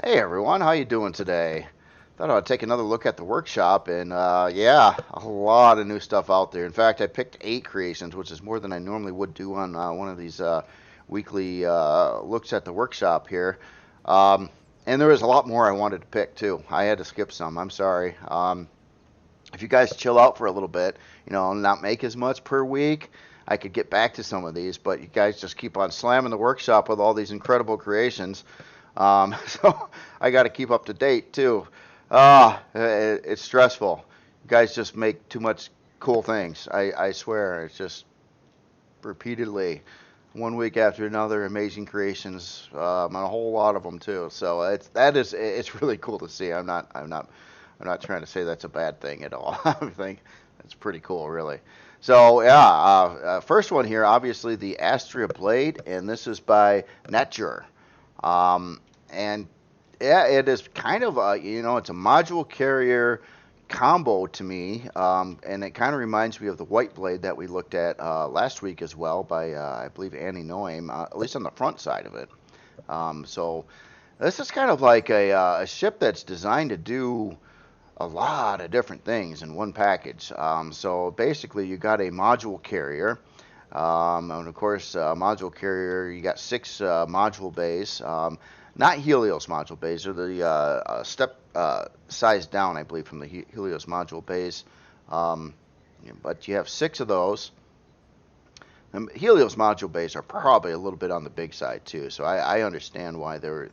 Hey everyone, how you doing today? Thought I'd take another look at the workshop, and yeah, a lot of new stuff out there. In fact, I picked 8 creations, which is more than I normally would do on one of these weekly looks at the workshop here. Um, and there was a lot more I wanted to pick too. I had to skip some. I'm sorry. If you guys chill out for a little bit, not make as much per week, I could get back to some of these. But you guys just keep on slamming the workshop with all these incredible creations. So I got to keep up to date too. It's stressful. You guys just make too much cool things. I swear. It's just repeatedly, one week after another, amazing creations, and a whole lot of them too. So it's really cool to see. I'm not trying to say that's a bad thing at all. I think that's pretty cool, really. So yeah, first one here, obviously the Astria Blade, and this is by Natjur. And yeah, it is kind of it's a module carrier combo to me, and it kind of reminds me of the White Blade that we looked at last week as well by I believe Annie Noaim, at least on the front side of it. So this is kind of like a ship that's designed to do a lot of different things in one package. So basically, you got a module carrier. And of course, module carrier, you got 6 module bays. Not Helios module bays, they're the step size down, I believe, from the Helios module bays. But you have 6 of those. And Helios module bays are probably a little bit on the big side too, so I understand why they were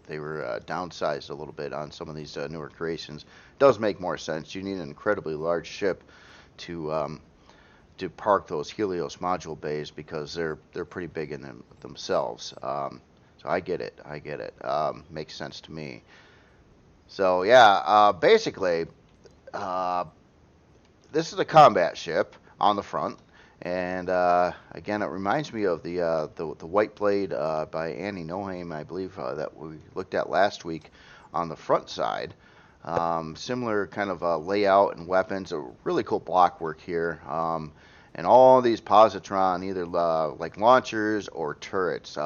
downsized a little bit on some of these newer creations. It does make more sense. You need an incredibly large ship to park those Helios module bays because they're pretty big in themselves. So I get it. Makes sense to me. So yeah, basically, uh, this is a combat ship on the front, and again, it reminds me of the White Blade by Annie Noaim, I believe, that we looked at last week on the front side. Similar kind of layout and weapons. A really cool block work here. And all these positron, either like launchers or turrets.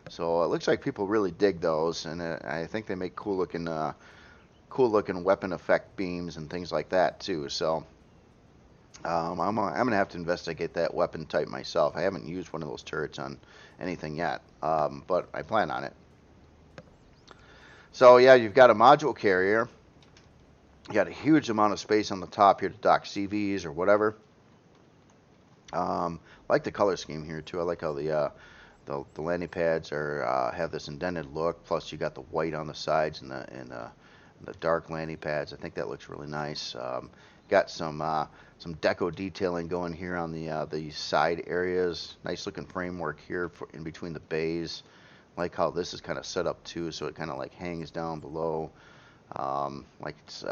So it looks like people really dig those, and I think they make cool looking weapon effect beams and things like that too. So I'm gonna have to investigate that weapon type myself. I haven't used one of those turrets on anything yet, but I plan on it. So yeah, you've got a module carrier. You got a huge amount of space on the top here to dock CVs or whatever. I like the color scheme here too. I like how the landing pads have this indented look. Plus, you got the white on the sides and the dark landing pads. I think that looks really nice. Got some deco detailing going here on the side areas. Nice looking framework here in between the bays. Like how this is kind of set up too, so it kind of like hangs down below. Like it's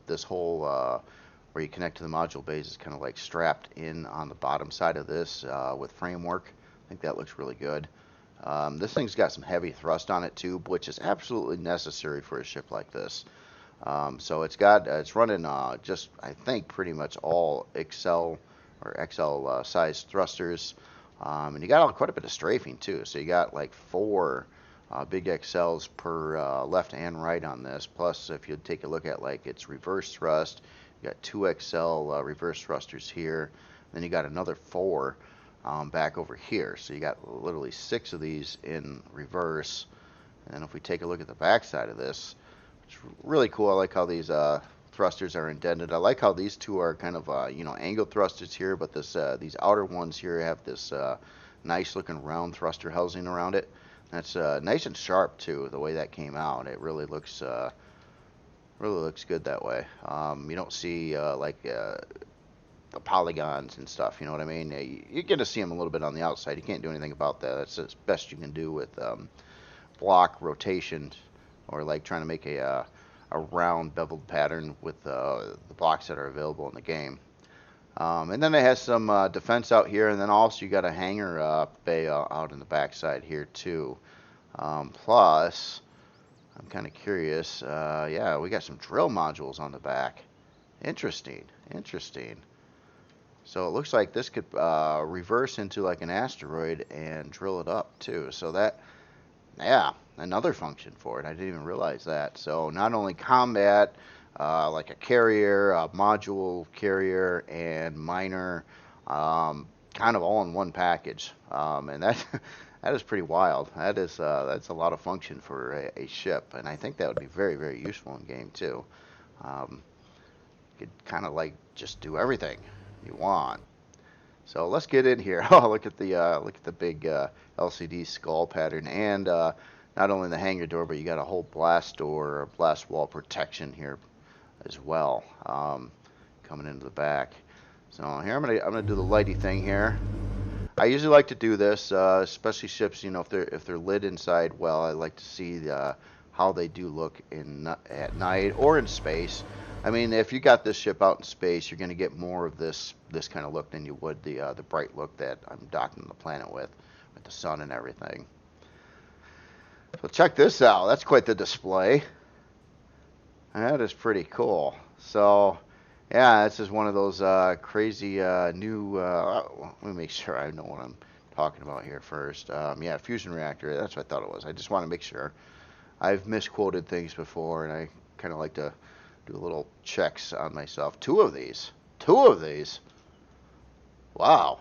this whole where you connect to the module bays is kind of like strapped in on the bottom side of this with framework. I think that looks really good. This thing's got some heavy thrust on it too, which is absolutely necessary for a ship like this. So it's running just I think pretty much all XL or XL size thrusters, and you got quite a bit of strafing too. So you got like 4 big XLs per left and right on this. Plus, if you take a look at like its reverse thrust, you got 2 XL reverse thrusters here. Then you got another 4 back over here. So you got literally 6 of these in reverse. And then if we take a look at the back side of this, it's really cool. I like how these thrusters are indented. I like how these 2 are kind of angled thrusters here, but these outer ones here have this nice looking round thruster housing around it. That's nice and sharp too. The way that came out, it really looks good that way. You don't see the polygons and stuff. You know what I mean? You get to see them a little bit on the outside. You can't do anything about that. That's the best you can do with block rotation, or like trying to make a round beveled pattern with the blocks that are available in the game. And then it has some defense out here, and then also you got a hangar bay out in the backside here too. Plus, I'm kind of curious. Yeah, we got some drill modules on the back. Interesting. So it looks like this could reverse into like an asteroid and drill it up too. So that, yeah, another function for it. I didn't even realize that. So not only combat, like a carrier, a module carrier, and miner, kind of all in one package. And that that is pretty wild. That's a lot of function for a ship, and I think that would be very, very useful in game too. Um, you could kind of like just do everything you want. So let's get in here. Oh, look at the big LCD skull pattern, and not only the hangar door, but you got a whole blast door or blast wall protection here as well, coming into the back. So here I'm gonna do the lighty thing here. I usually like to do this, especially ships. You know, if they're lit inside well, I like to see how they do look at night or in space. I mean, if you got this ship out in space, you're going to get more of this kind of look than you would the bright look that I'm docking the planet with the sun and everything. So check this out. That's quite the display. That is pretty cool. So yeah, this is one of those crazy new. Let me make sure I know what I'm talking about here first. Yeah, fusion reactor. That's what I thought it was. I just want to make sure. I've misquoted things before, and I kind of like to do a little checks on myself. Two of these. Wow.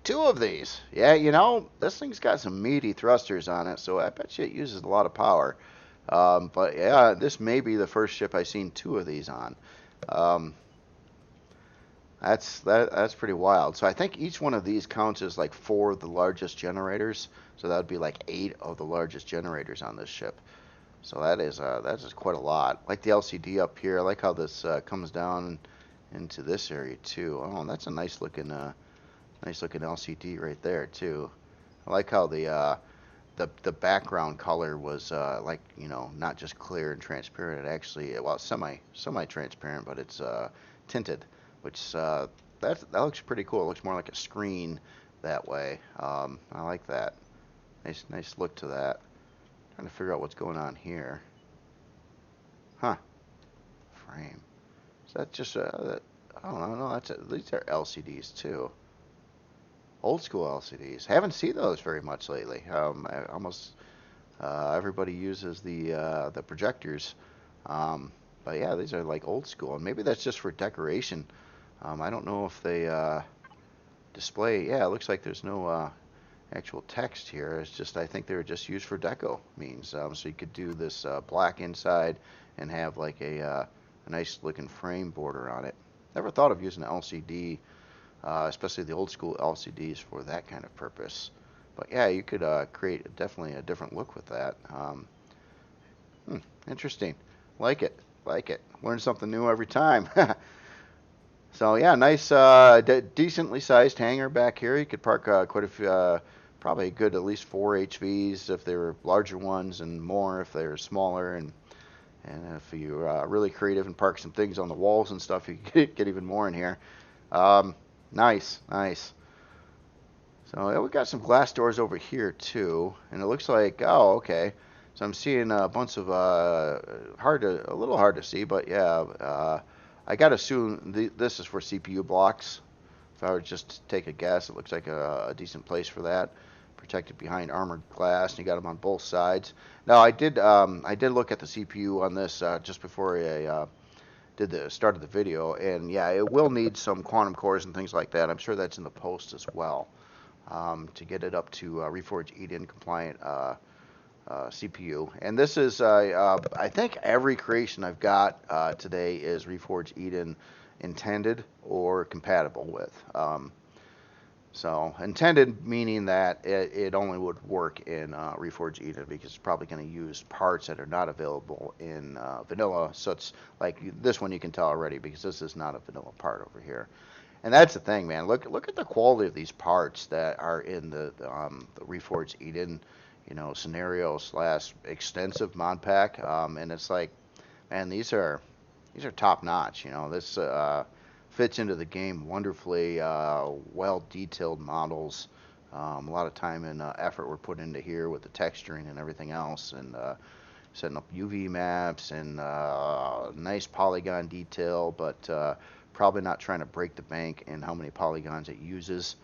Two of these. Yeah, you know, this thing's got some meaty thrusters on it, so I bet you it uses a lot of power. But yeah, this may be the first ship I've seen two of these on. Um, that's pretty wild. So I think each one of these counts as like 4 of the largest generators. So that would be like 8 of the largest generators on this ship. So that's just quite a lot. Like the LCD up here. I like how this comes down into this area too. Oh, that's a nice looking LCD right there too. I like how the background color was like, you know, not just clear and transparent. It actually, well, semi transparent, but it's tinted, which that looks pretty cool. It looks more like a screen that way. I like that. Nice look to that. Trying to figure out what's going on here. Huh? Frame. Is that just I don't know. These are LCDs too. Old school LCDs. Haven't seen those very much lately. Almost everybody uses the projectors. But yeah, these are like old school, and maybe that's just for decoration. I don't know if they display. Yeah, it looks like there's no actual text here. It's just, I think they were just used for deco means. So you could do this black inside and have like a nice looking frame border on it. Never thought of using an LCD, especially the old school LCDs, for that kind of purpose. But yeah, you could create definitely a different look with that. Interesting. Like it. Learn something new every time. So yeah, nice, decently sized hangar back here. You could park quite a few, probably a good at least 4 HVs if they were larger ones, and more if they were smaller. And if you're really creative and park some things on the walls and stuff, you could get even more in here. Nice. So yeah, we got some glass doors over here too, and it looks like, oh, okay. So I'm seeing a bunch of a little hard to see, but yeah, I gotta assume this is for CPU blocks. If I were just to take a guess, it looks like a decent place for that. Protected behind armored glass, and you got them on both sides. Now I did look at the CPU on this just before I did the start of the video, and yeah, it will need some quantum cores and things like that. I'm sure that's in the post as well, to get it up to Reforge Eden compliant CPU. And this is, I think every creation I've got today is Reforge Eden intended or compatible with. So intended meaning that it only would work in Reforge Eden, because it's probably going to use parts that are not available in vanilla. So it's like this one, you can tell already, because this is not a vanilla part over here. And that's the thing, man. Look at the quality of these parts that are in the Reforge Eden, you know, scenario / extensive mod pack. And it's like, man, these are top notch. You know, this fits into the game wonderfully. Well detailed models. A lot of time and effort were put into here with the texturing and everything else, and setting up UV maps and nice polygon detail, but probably not trying to break the bank in how many polygons it uses.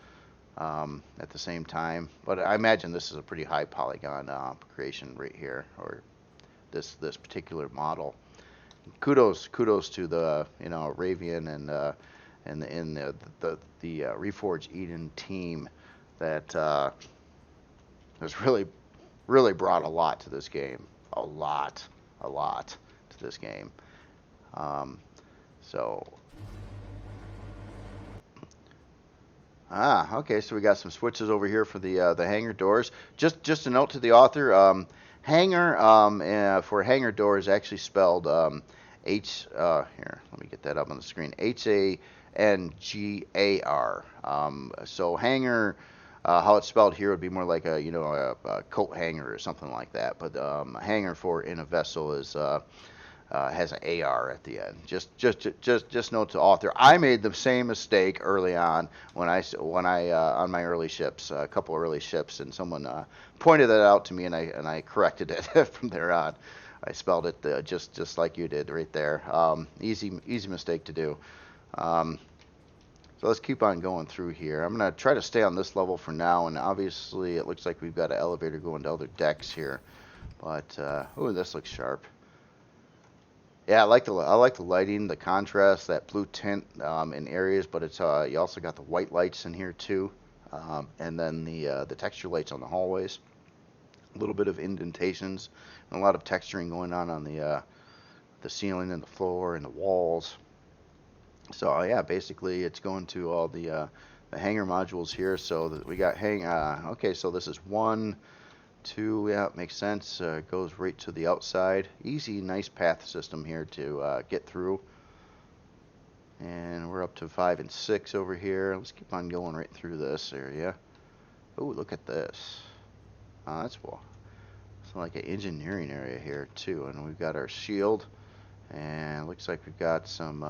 at the same time. But I imagine this is a pretty high polygon creation right here, or this particular model. Kudos to the Ravian and the Reforged Eden team that has really brought a lot to this game. A lot to this game. So okay, so we got some switches over here for the hangar doors. Just a note to the author, hangar for hangar door is actually spelled here, let me get that up on the screen. Hangar. So hangar, how it's spelled here would be more like a coat hanger or something like that. But hangar for in a vessel is has an AR at the end. Just note to author. I made the same mistake early on when I on my early ships, a couple early ships, and someone pointed that out to me, and I corrected it from there on. I spelled it just like you did right there. Easy mistake to do. So let's keep on going through here. I'm gonna try to stay on this level for now, and obviously it looks like we've got an elevator going to other decks here. But oh, this looks sharp. Yeah, I like the lighting, the contrast, that blue tint in areas, but it's you also got the white lights in here too, and then the texture lights on the hallways. A little bit of indentations and a lot of texturing going on the ceiling and the floor and the walls. So yeah, basically it's going to all the hangar modules here. So that we got okay, so this is 1, 2, yeah, it makes sense. Goes right to the outside. Easy, nice path system here to get through. And we're up to 5 and 6 over here. Let's keep on going right through this area. Oh, look at this. That's cool. It's like an engineering area here too. And we've got our shield. And it looks like we've got some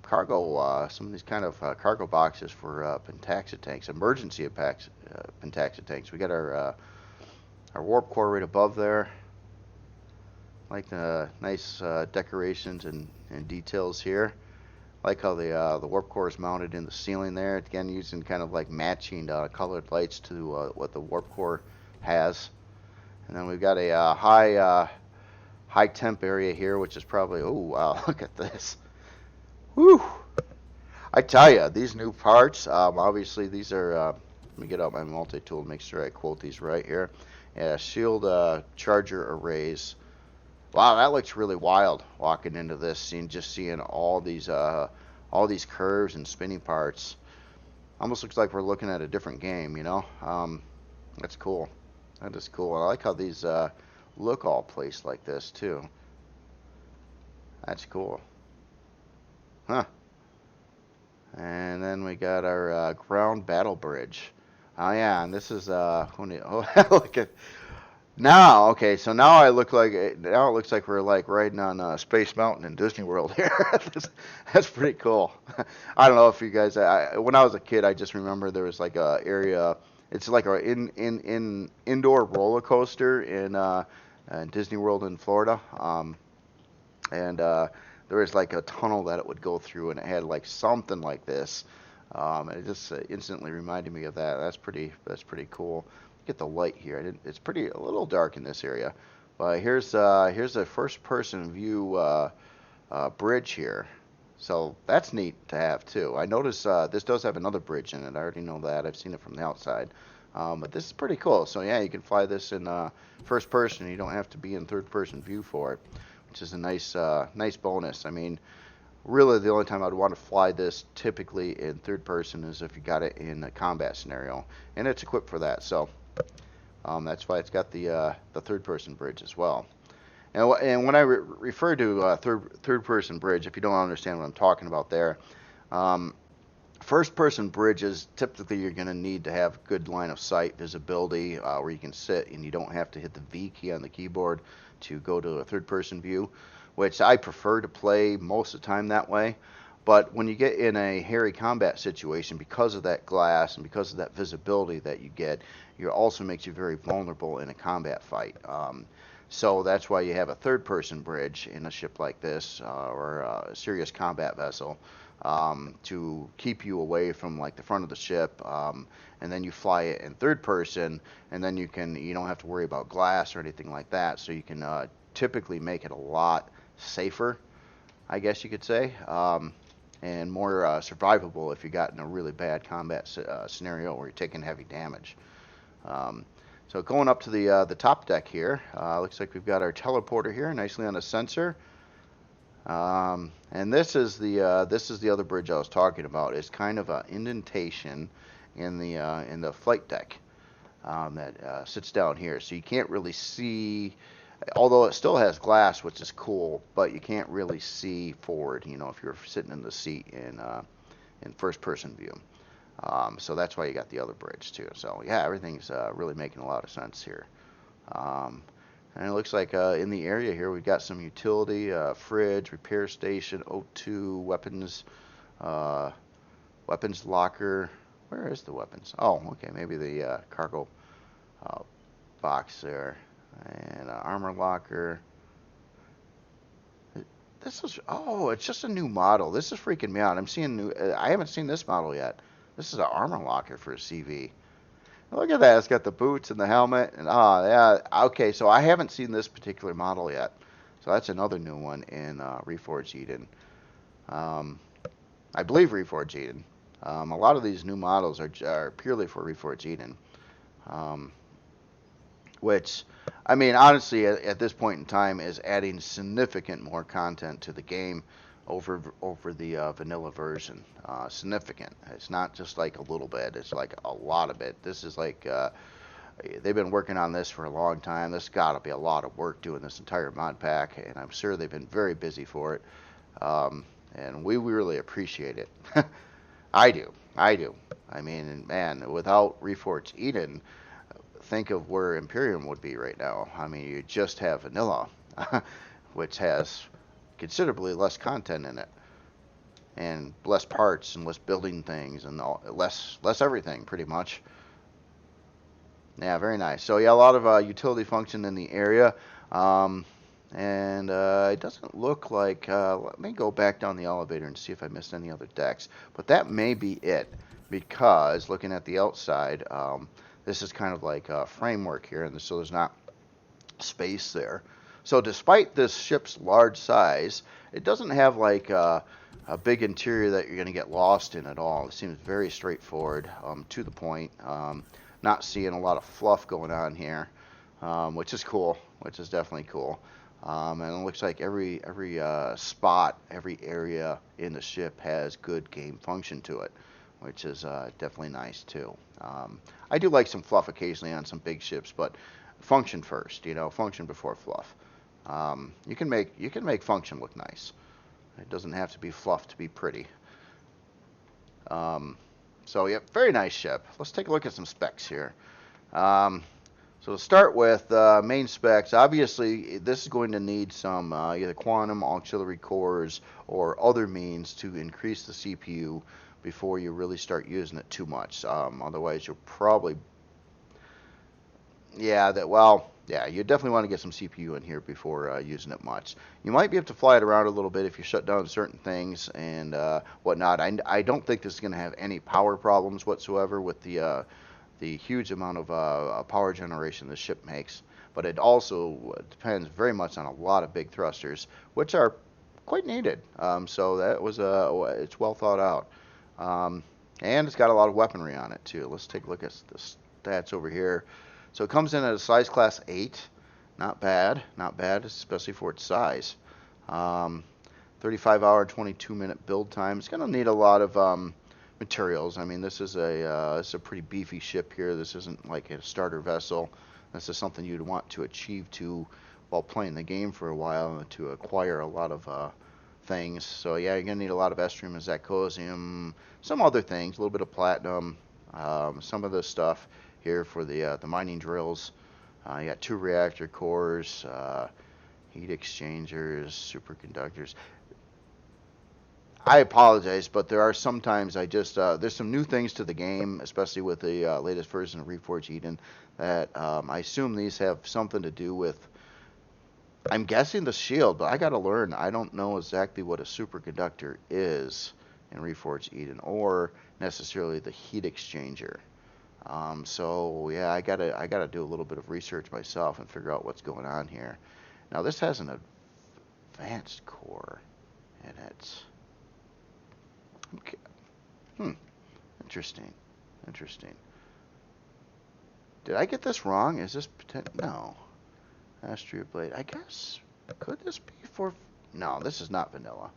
cargo, some of these kind of cargo boxes for pentaxa tanks, emergency pentaxa tanks. We got our warp core right above there. Like the nice decorations and details here. Like how the warp core is mounted in the ceiling there. Again, using kind of like matching colored lights to what the warp core has. And then we've got a high temp area here, which is probably, oh wow, look at this. Whew! I tell you, these new parts, obviously these are, let me get out my multi-tool to make sure I quote these right here. Yeah, shield charger arrays. Wow, that looks really wild walking into this scene, just seeing all these curves and spinning parts. Almost looks like we're looking at a different game, you know? That's cool. That is cool. I like how these look all placed like this too. That's cool. Huh. And then we got our ground battle bridge. Oh yeah, and this is look at now. Okay, so now it looks like we're like riding on Space Mountain in Disney World here. That's pretty cool. I don't know if you guys. When I was a kid, I just remember there was like a area. It's like an indoor roller coaster in Disney World in Florida. And there was like a tunnel that it would go through, and it had like something like this. It just instantly reminded me of that. That's pretty cool. Get the light here. It's a little dark in this area, but here's a first-person view bridge here. So that's neat to have too. I notice this does have another bridge in it. I already know that. I've seen it from the outside. But this is pretty cool. So yeah, you can fly this in first person. You don't have to be in third-person view for it, which is a nice bonus. I mean, really the only time I'd want to fly this typically in third person is if you got it in a combat scenario, and it's equipped for that. So that's why it's got the third person bridge as well. And when I refer to third person bridge, if you don't understand what I'm talking about there, first person bridges, typically you're going to need to have good line of sight visibility where you can sit and you don't have to hit the V key on the keyboard to go to a third person view, which I prefer to play most of the time that way. But when you get in a hairy combat situation, because of that glass and because of that visibility that you get, it also makes you very vulnerable in a combat fight. So that's why you have a third person bridge in a ship like this or a serious combat vessel. to keep you away from like the front of the ship, and then you fly it in third person, and then you don't have to worry about glass or anything like that, so you can typically make it a lot safer, I guess you could say, and more survivable if you got in a really bad combat scenario where you're taking heavy damage. Um, so going up to the top deck here, looks like we've got our teleporter here, nicely on a sensor. And this is the other bridge I was talking about. It's kind of an indentation in the flight deck that sits down here, so you can't really see. Although it still has glass, which is cool, but you can't really see forward. You know, if you're sitting in the seat in first-person view. So that's why you got the other bridge too. So yeah, everything's really making a lot of sense here. And it looks like in the area here we've got some utility, fridge, repair station, O2, weapons, weapons locker. Where is the weapons? Oh, okay, maybe the cargo box there. And armor locker. It's just a new model. This is freaking me out. I haven't seen this model yet. This is an armor locker for a CV. Look at that. It's got the boots and the helmet. And yeah. Okay, so I haven't seen this particular model yet. So that's another new one in Reforged Eden. I believe Reforged Eden. A lot of these new models are purely for Reforged Eden. Which, I mean, honestly, at this point in time, is adding significant more content to the game over the vanilla version. Significant. It's not just like a little bit. It's like a lot of it. This is like they've been working on this for a long time. There's got to be a lot of work doing this entire mod pack, and I'm sure they've been very busy for it. And we really appreciate it. I do. I mean, man, without Reforged Eden, think of where Empyrion would be right now. I mean, you just have vanilla, which has considerably less content in it, and less parts, and less building things, and less everything, pretty much. Yeah, very nice. So yeah, a lot of utility function in the area, and it doesn't look like. Let me go back down the elevator and see if I missed any other decks. But that may be it, because looking at the outside. This is kind of like a framework here, and so there's not space there. So despite this ship's large size, it doesn't have like a big interior that you're going to get lost in at all. It seems very straightforward, to the point. Not seeing a lot of fluff going on here, which is cool, which is definitely cool. And it looks like every spot, every area in the ship has good game function to it, which is definitely nice too. I do like some fluff occasionally on some big ships, but function first, function before fluff. You can make function look nice. It doesn't have to be fluff to be pretty. So yeah, very nice ship. Let's take a look at some specs here. So to start with, main specs, obviously this is going to need some either quantum, auxiliary cores, or other means to increase the CPU before you really start using it too much. Otherwise, you'll probably, you definitely want to get some CPU in here before using it much. You might be able to fly it around a little bit if you shut down certain things and whatnot. I don't think this is going to have any power problems whatsoever with the huge amount of power generation the ship makes. But it also depends very much on a lot of big thrusters, which are quite needed. So that was it's well thought out. And it's got a lot of weaponry on it too. Let's take a look at the stats over here. So it comes in at a size class 8. Not bad, especially for its size. 35-hour, 22-minute build time. It's going to need a lot of materials. I mean, this is a pretty beefy ship here. This isn't like a starter vessel. This is something you'd want to achieve while playing the game for a while, to acquire a lot of things. So yeah, you're gonna need a lot of estrium and zirconium, some other things, a little bit of platinum, some of the stuff here for the mining drills. You got 2 reactor cores, heat exchangers, superconductors. I apologize, but there are sometimes there's some new things to the game, especially with the latest version of Reforged Eden, that I assume these have something to do with, I'm guessing the shield, but I gotta learn. I don't know exactly what a superconductor is in Reforged Eden, or necessarily the heat exchanger. So yeah, I gotta do a little bit of research myself and figure out what's going on here. Now this has an advanced core in it. Okay. Interesting. Interesting. Did I get this wrong? Is this no? Astria Blade. I guess could this be for? No, this is not vanilla.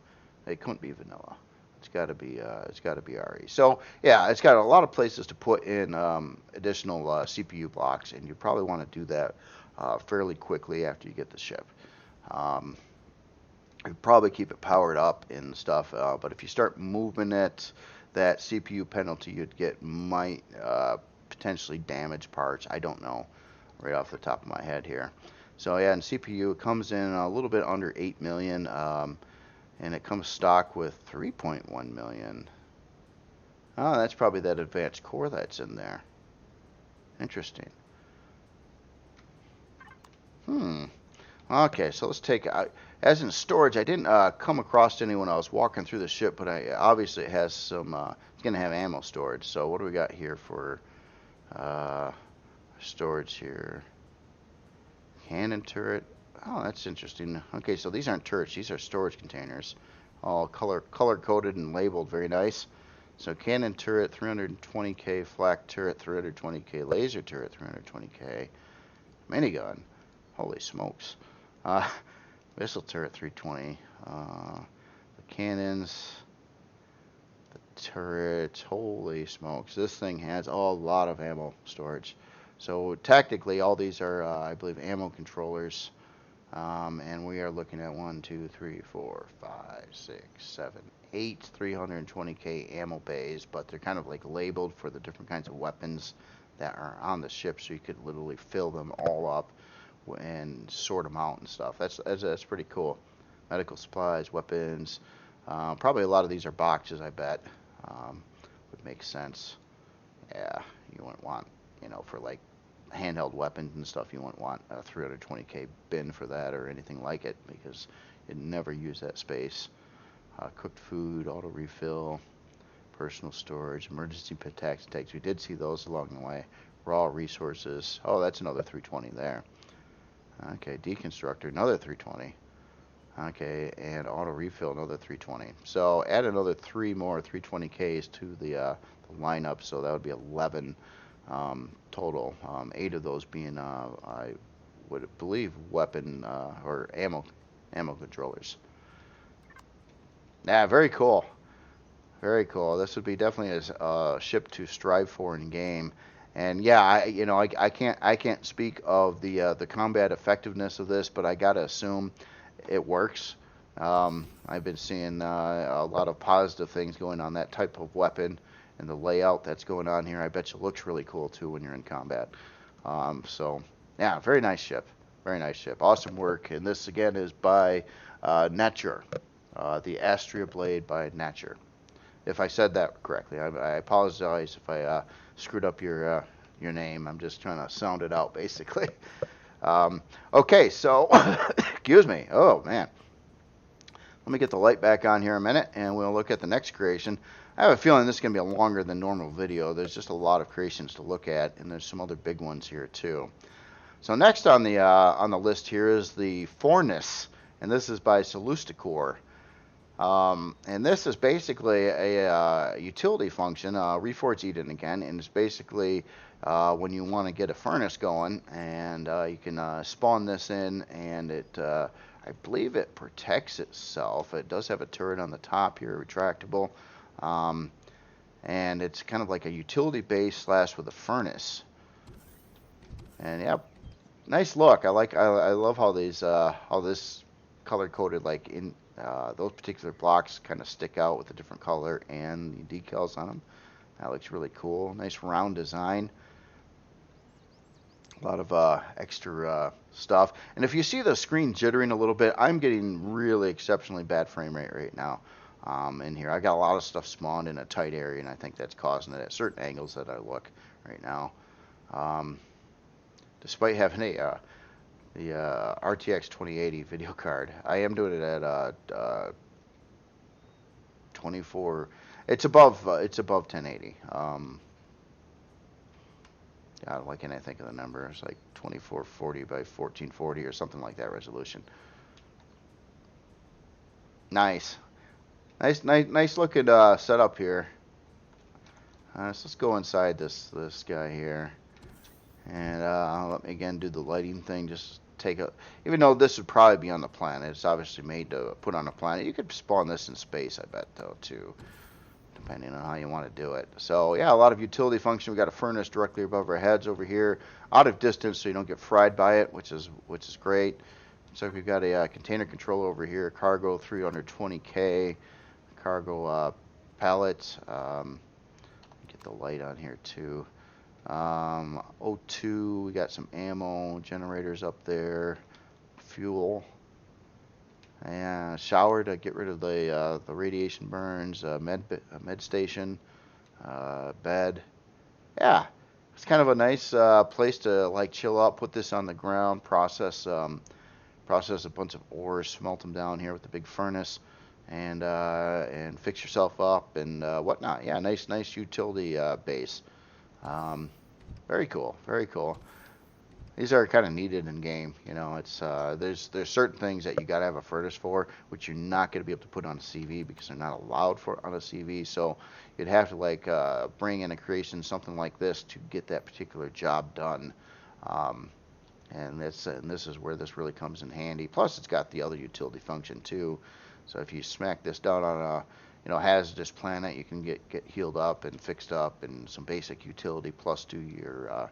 It couldn't be vanilla. It's got to be. It's got to be RE. So yeah, it's got a lot of places to put in additional CPU blocks, and you probably want to do that fairly quickly after you get the ship. You probably keep it powered up and stuff, but if you start moving it, that CPU penalty you'd get might potentially damage parts. I don't know right off the top of my head here. So yeah, and CPU it comes in a little bit under 8 million, and it comes stock with 3.1 million. Oh, that's probably that advanced core that's in there. Interesting. Okay, so let's take as in storage. I didn't come across any when I was walking through the ship, but obviously it has some. It's gonna have ammo storage. So what do we got here for storage here? Cannon turret. Oh, that's interesting. Okay, so these aren't turrets. These are storage containers, all color coded and labeled. Very nice. So cannon turret 320k, flak turret 320k, laser turret 320k, minigun. Holy smokes. Missile turret 320. The cannons, the turret. Holy smokes. This thing has a lot of ammo storage. So tactically, all these are, I believe, ammo controllers. And we are looking at 1, 2, 3, 4, 5, 6, 7, 8 320k ammo bays, but they're kind of like labeled for the different kinds of weapons that are on the ship, so you could literally fill them all up and sort them out and stuff. That's pretty cool. Medical supplies, weapons. Probably a lot of these are boxes, I bet. Would make sense. Yeah, you wouldn't want, for like handheld weapons and stuff, you wouldn't want a 320k bin for that or anything like it, because you'd never use that space. Cooked food, auto refill, personal storage, emergency tax tags. We did see those along the way. Raw resources. Oh, that's another 320 there. Okay, deconstructor, another 320. Okay, and auto refill, another 320. So add another 3 more 320Ks to the lineup, so that would be 11 total. 8 of those being, I would believe, weapon or ammo controllers. Yeah, very cool. Very cool. This would be definitely a ship to strive for in game. And yeah, I can't speak of the combat effectiveness of this, but I gotta assume it works. I've been seeing a lot of positive things going on that type of weapon, and the layout that's going on here. I bet you looks really cool too when you're in combat. So yeah, very nice ship. Very nice ship. Awesome work. And this again is by Natjur, the Astria Blade by Natjur. If I said that correctly, I apologize if I screwed up your name. I'm just trying to sound it out, basically. Okay, so excuse me. Oh man, let me get the light back on here a minute, and we'll look at the next creation. I have a feeling this is going to be a longer than normal video. There's just a lot of creations to look at, and there's some other big ones here too. So next on the list here is the Fornus, and this is by Celesticor. And this is basically a utility function, Reforged Eden again, and it's basically when you want to get a furnace going, and you can spawn this in, and it, I believe it protects itself. It does have a turret on the top here, retractable, and it's kind of like a utility base / with a furnace. And yeah, nice look. I love how these how this color coded, like in those particular blocks kind of stick out with a different color and the decals on them. That looks really cool. Nice round design. A lot of extra stuff. And if you see the screen jittering a little bit, I'm getting really exceptionally bad frame rate right now in here. I got a lot of stuff spawned in a tight area, and I think that's causing it at certain angles that I look right now. Despite having the RTX 2080 video card, I am doing it at 24. It's above 1080. God, why can't I think of the number? It's like 2440 by 1440 or something like that resolution. Nice, nice looking setup here. So let's go inside this guy here, and let me again do the lighting thing. Just take a, even though this would probably be on the planet, it's obviously made to put on a planet. You could spawn this in space, I bet, though, too, depending on how you want to do it. So yeah, a lot of utility function. We got a furnace directly above our heads over here, out of distance, so you don't get fried by it, which is great. So we've got a container controller over here, cargo 320K, cargo pallet. Get the light on here too. O2, we got some ammo, generators up there, fuel, and shower to get rid of the radiation burns, med station, bed. Yeah, it's kind of a nice place to like chill out. Put this on the ground, process a bunch of ores, smelt them down here with the big furnace, and fix yourself up and whatnot. Yeah, nice utility base. Very cool, very cool. These are kind of needed in game. You know, it's there's certain things that you got to have a furnace for, which you're not going to be able to put on a CV because they're not allowed for on a CV. So you'd have to like bring in a creation something like this to get that particular job done. And this is where this really comes in handy. Plus, it's got the other utility function too. So if you smack this down on a hazardous planet, you can get healed up and fixed up, and some basic utility. Plus, do your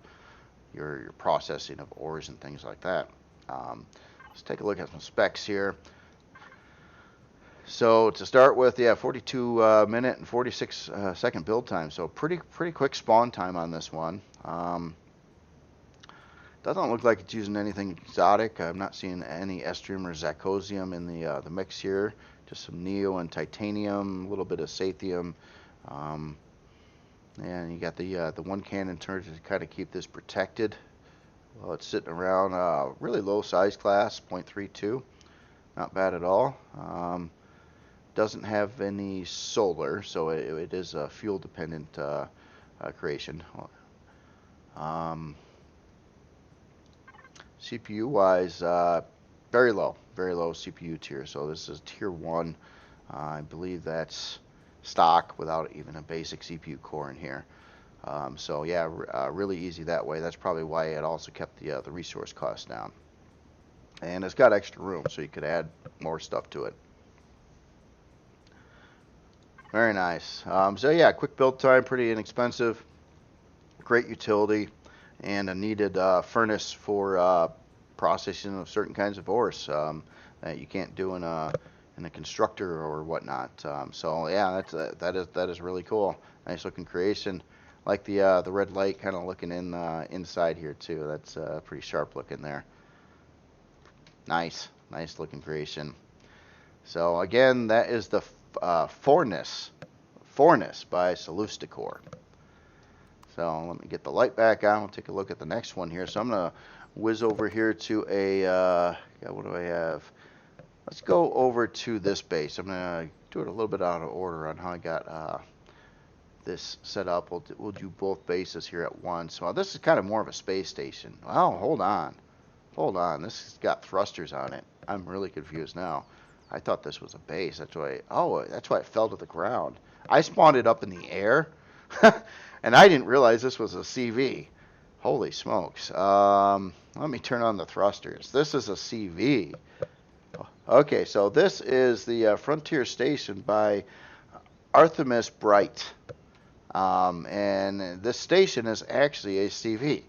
processing of ores and things like that. Let's take a look at some specs here. So to start with, yeah, 42 minute and 46 second build time. So pretty quick spawn time on this one. Doesn't look like it's using anything exotic. I'm not seeing any estrium or zirconium in the mix here. Just some neo and titanium, a little bit of sathium, and you got the one cannon turret to kind of keep this protected. Well, it's sitting around really low size class, 0.32, not bad at all. Doesn't have any solar, so it is a fuel dependent creation. CPU wise, very low CPU tier. So this is tier 1. I believe that's stock without even a basic CPU core in here. So yeah, really easy that way. That's probably why it also kept the resource cost down. And it's got extra room, so you could add more stuff to it. Very nice. So yeah, quick build time, pretty inexpensive, great utility, and a needed furnace for processing of certain kinds of ores that you can't do in a constructor or whatnot. So yeah, that is really cool. Nice looking creation. Like the red light kind of looking inside here too. That's pretty sharp looking there. Nice looking creation. So again, that is the Fornus by Cellusticor. So let me get the light back on. We'll take a look at the next one here. So I'm gonna whiz over here to a what do I have? Let's go over to this base. I'm gonna do it a little bit out of order on how I got this set up. We'll do both bases here at once. Well, this is kind of more of a space station. Well, hold on. This has got thrusters on it. I'm really confused now. I thought this was a base. That's why it fell to the ground. I spawned it up in the air, and I didn't realize this was a CV. Holy smokes. Let me turn on the thrusters. This is a CV. Okay, so this is the Frontier Station by Artemis Bright. And this station is actually a CV,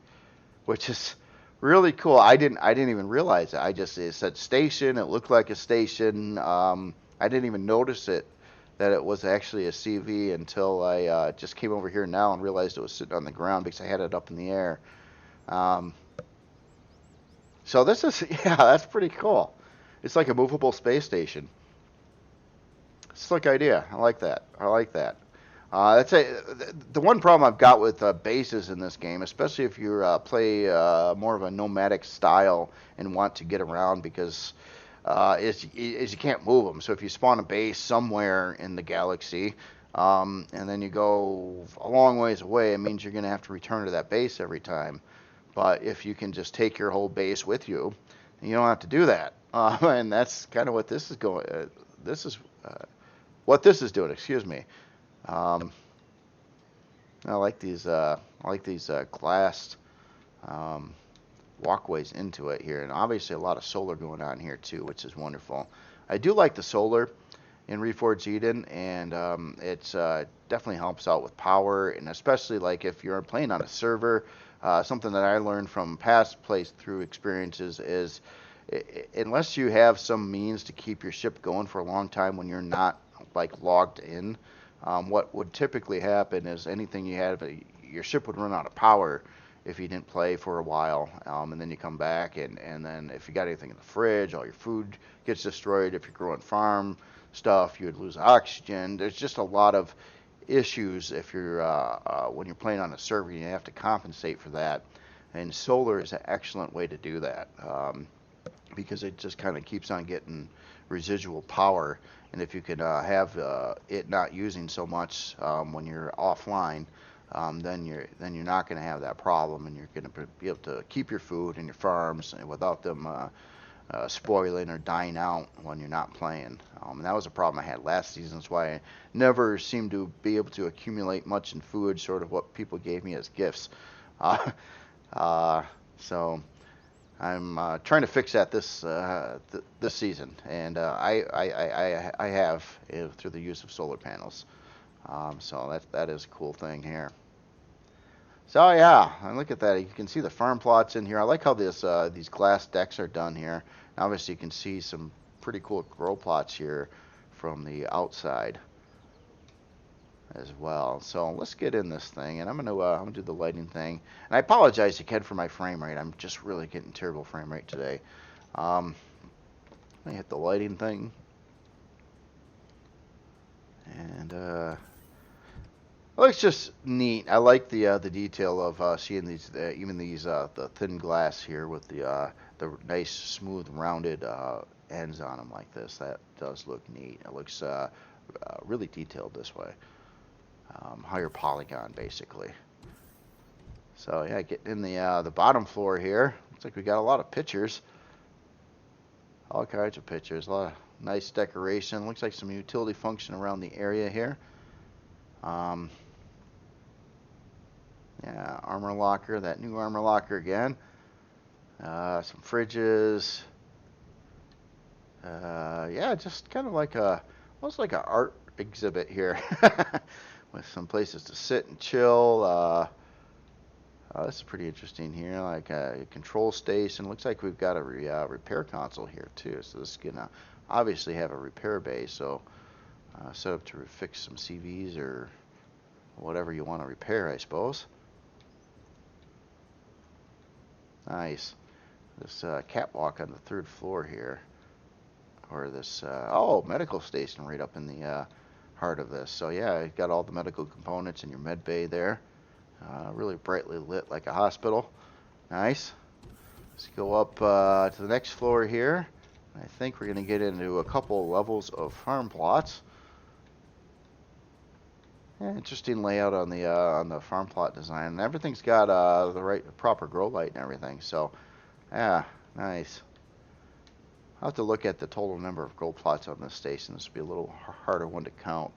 which is really cool. I didn't even realize it. It said station. It looked like a station. I didn't even notice that it was actually a CV until I just came over here now and realized it was sitting on the ground because I had it up in the air. So this is, yeah, that's pretty cool. It's like a movable space station. Slick idea. I like that. That's the one problem I've got with bases in this game, especially if you play more of a nomadic style and want to get around, because is you can't move them. So if you spawn a base somewhere in the galaxy, and then you go a long ways away, it means you're going to have to return to that base every time. But if you can just take your whole base with you, you don't have to do that. And that's kind of what this is going. This is what this is doing. Excuse me. Um, I like these. Glass walkways into it here, and obviously a lot of solar going on here too, which is wonderful. I do like the solar in Reforged Eden, and it's definitely helps out with power, and especially like if you're playing on a server. Something that I learned from past playthrough experiences is unless you have some means to keep your ship going for a long time when you're not like logged in, what would typically happen is anything you have, your ship would run out of power if you didn't play for a while, and then you come back, and then if you got anything in the fridge, all your food gets destroyed. If you're growing farm stuff, you would lose oxygen. There's just a lot of issues if you're when you're playing on a server. You have to compensate for that, and solar is an excellent way to do that, because it just kind of keeps on getting residual power. And if you could have it not using so much when you're offline, then you're not going to have that problem, and you're going to be able to keep your food and your farms without them spoiling or dying out when you're not playing. And that was a problem I had last season. That's why I never seemed to be able to accumulate much in food, sort of what people gave me as gifts. So I'm trying to fix that this season, and I have through the use of solar panels. So that is a cool thing here. So yeah, and look at that. You can see the farm plots in here. I like how these glass decks are done here. Obviously, you can see some pretty cool grow plots here from the outside as well. So let's get in this thing, and I'm gonna do the lighting thing. And I apologize again for my frame rate. I'm just really getting terrible frame rate today. Let me hit the lighting thing, and it looks just neat. I like the detail of seeing these, even these the thin glass here with the nice smooth rounded ends on them like this. That does look neat. It looks really detailed this way. Higher polygon basically. So yeah, getting in the bottom floor here. Looks like we got a lot of pictures. All kinds of pictures. A lot of nice decoration. Looks like some utility function around the area here. Yeah, armor locker, that new armor locker again. Some fridges. Yeah, just kind of like almost like an art exhibit here, with some places to sit and chill. This is pretty interesting here, like a control station. Looks like we've got a repair console here too. So this is gonna obviously have a repair bay. So set up to fix some CVs or whatever you want to repair, I suppose. Nice. This catwalk on the third floor here, or this medical station right up in the heart of this. So yeah, you've got all the medical components in your med bay there. Really brightly lit like a hospital. Nice. Let's go up to the next floor here. I think we're going to get into a couple levels of farm plots. Yeah, interesting layout on the farm plot design. And everything's got the proper grow light and everything. So, yeah, nice. I'll have to look at the total number of grow plots on this station. This will be a little harder one to count.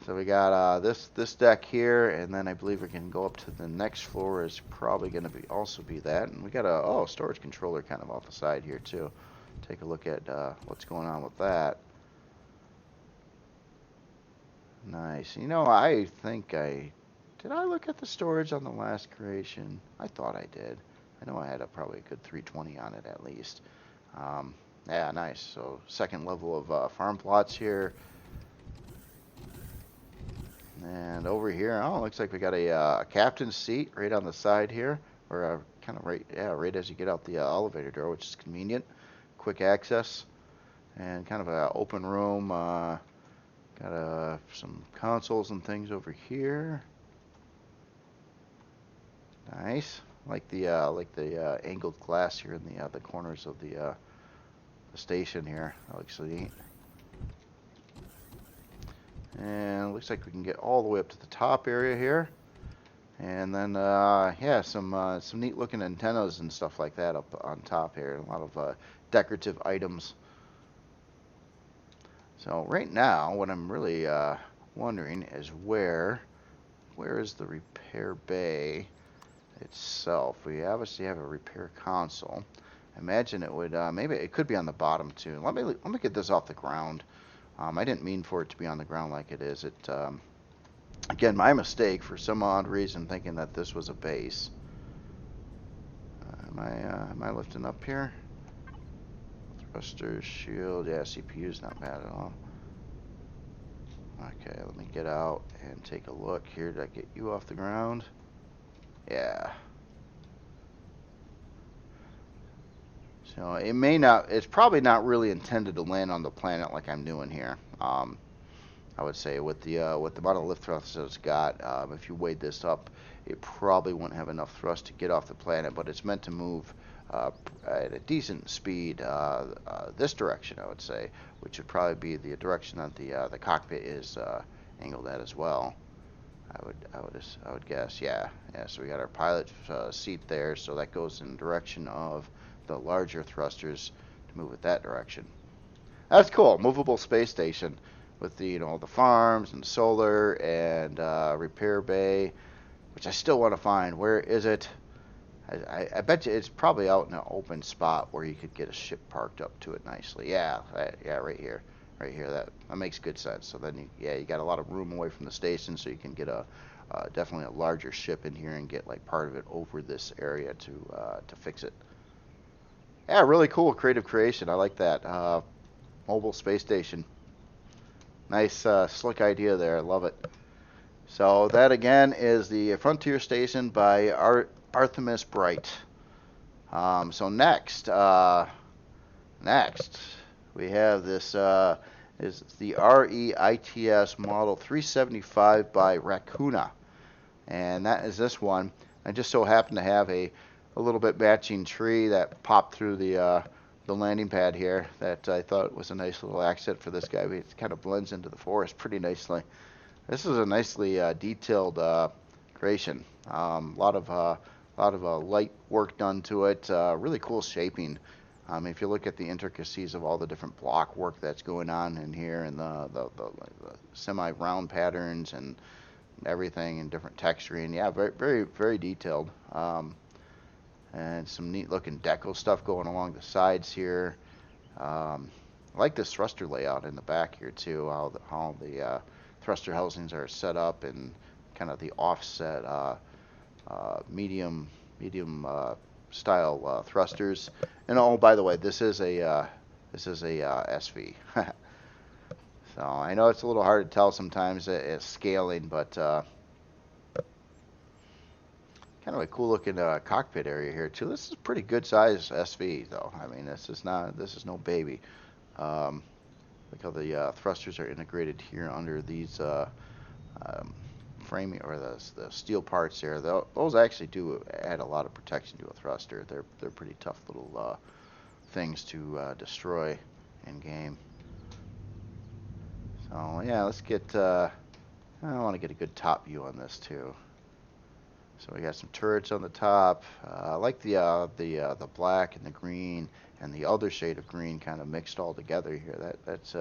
So we got this deck here, and then I believe we can go up to the next floor. Is probably going to also be that. And we got a storage controller kind of off the side here too. Take a look at what's going on with that. Nice. You know, I think did I look at the storage on the last creation? I thought I did. I know I had probably a good 320 on it at least. Yeah, nice. So second level of farm plots here. And over here, looks like we got a captain's seat right on the side here, or kind of right as you get out the elevator door, which is convenient. Quick access, and kind of an open room. Got some consoles and things over here. Nice, like the angled glass here in the corners of the station here. That looks neat. And it looks like we can get all the way up to the top area here. And then, yeah, some neat looking antennas and stuff like that up on top here. A lot of decorative items. So right now, what I'm really wondering is where is the repair bay itself? We obviously have a repair console. I imagine it would, maybe it could be on the bottom too. Let me get this off the ground. I didn't mean for it to be on the ground like it is. It, again, my mistake for some odd reason thinking that this was a base. Am I lifting up here? Thruster, shield, yeah, CPU's not bad at all. Okay, let me get out and take a look here. Did I get you off the ground? Yeah. So it may not, it's probably not really intended to land on the planet like I'm doing here. I would say with the amount of lift thrust that it's got, if you weighed this up, it probably wouldn't have enough thrust to get off the planet, but it's meant to move at a decent speed this direction, I would say, which would probably be the direction that the cockpit is angled at as well. I would guess, yeah. So we got our pilot seat there, so that goes in the direction of the larger thrusters to move it that direction. That's cool. Movable space station with the the farms and solar and repair bay, which I still want to find. Where is it? I bet you it's probably out in an open spot where you could get a ship parked up to it nicely. Yeah, right here. Right here, that makes good sense. So then, you got a lot of room away from the station, so you can get definitely a larger ship in here and get like part of it over this area to fix it. Yeah, really cool creative creation. I like that. Mobile space station. Nice, slick idea there. I love it. So that again is the Frontier Station by Artemis Bright. So next we have this is the REITS Model 375 by Raccoona, and that is this one. I just so happen to have a little bit matching tree that popped through the landing pad here that I thought was a nice little accent for this guy. It kind of blends into the forest pretty nicely. This is a nicely detailed creation. A lot of light work done to it. Really cool shaping. If you look at the intricacies of all the different block work that's going on in here, and the semi-round patterns and everything, and different texturing, yeah, very detailed. And some neat looking deco stuff going along the sides here. I like this thruster layout in the back here too. How the thruster housings are set up, and kind of the offset medium style thrusters. And oh, by the way, this is a SV. So I know it's a little hard to tell sometimes it's scaling, but kind of a cool looking cockpit area here too. This is a pretty good size SV though. I mean, this is no baby. Look how the thrusters are integrated here under these framing, or the steel parts there. Those actually do add a lot of protection to a thruster. They're pretty tough little things to destroy in game. So yeah, let's get. I want to get a good top view on this too. So we got some turrets on the top. I like the black and the green and the other shade of green kind of mixed all together here. That's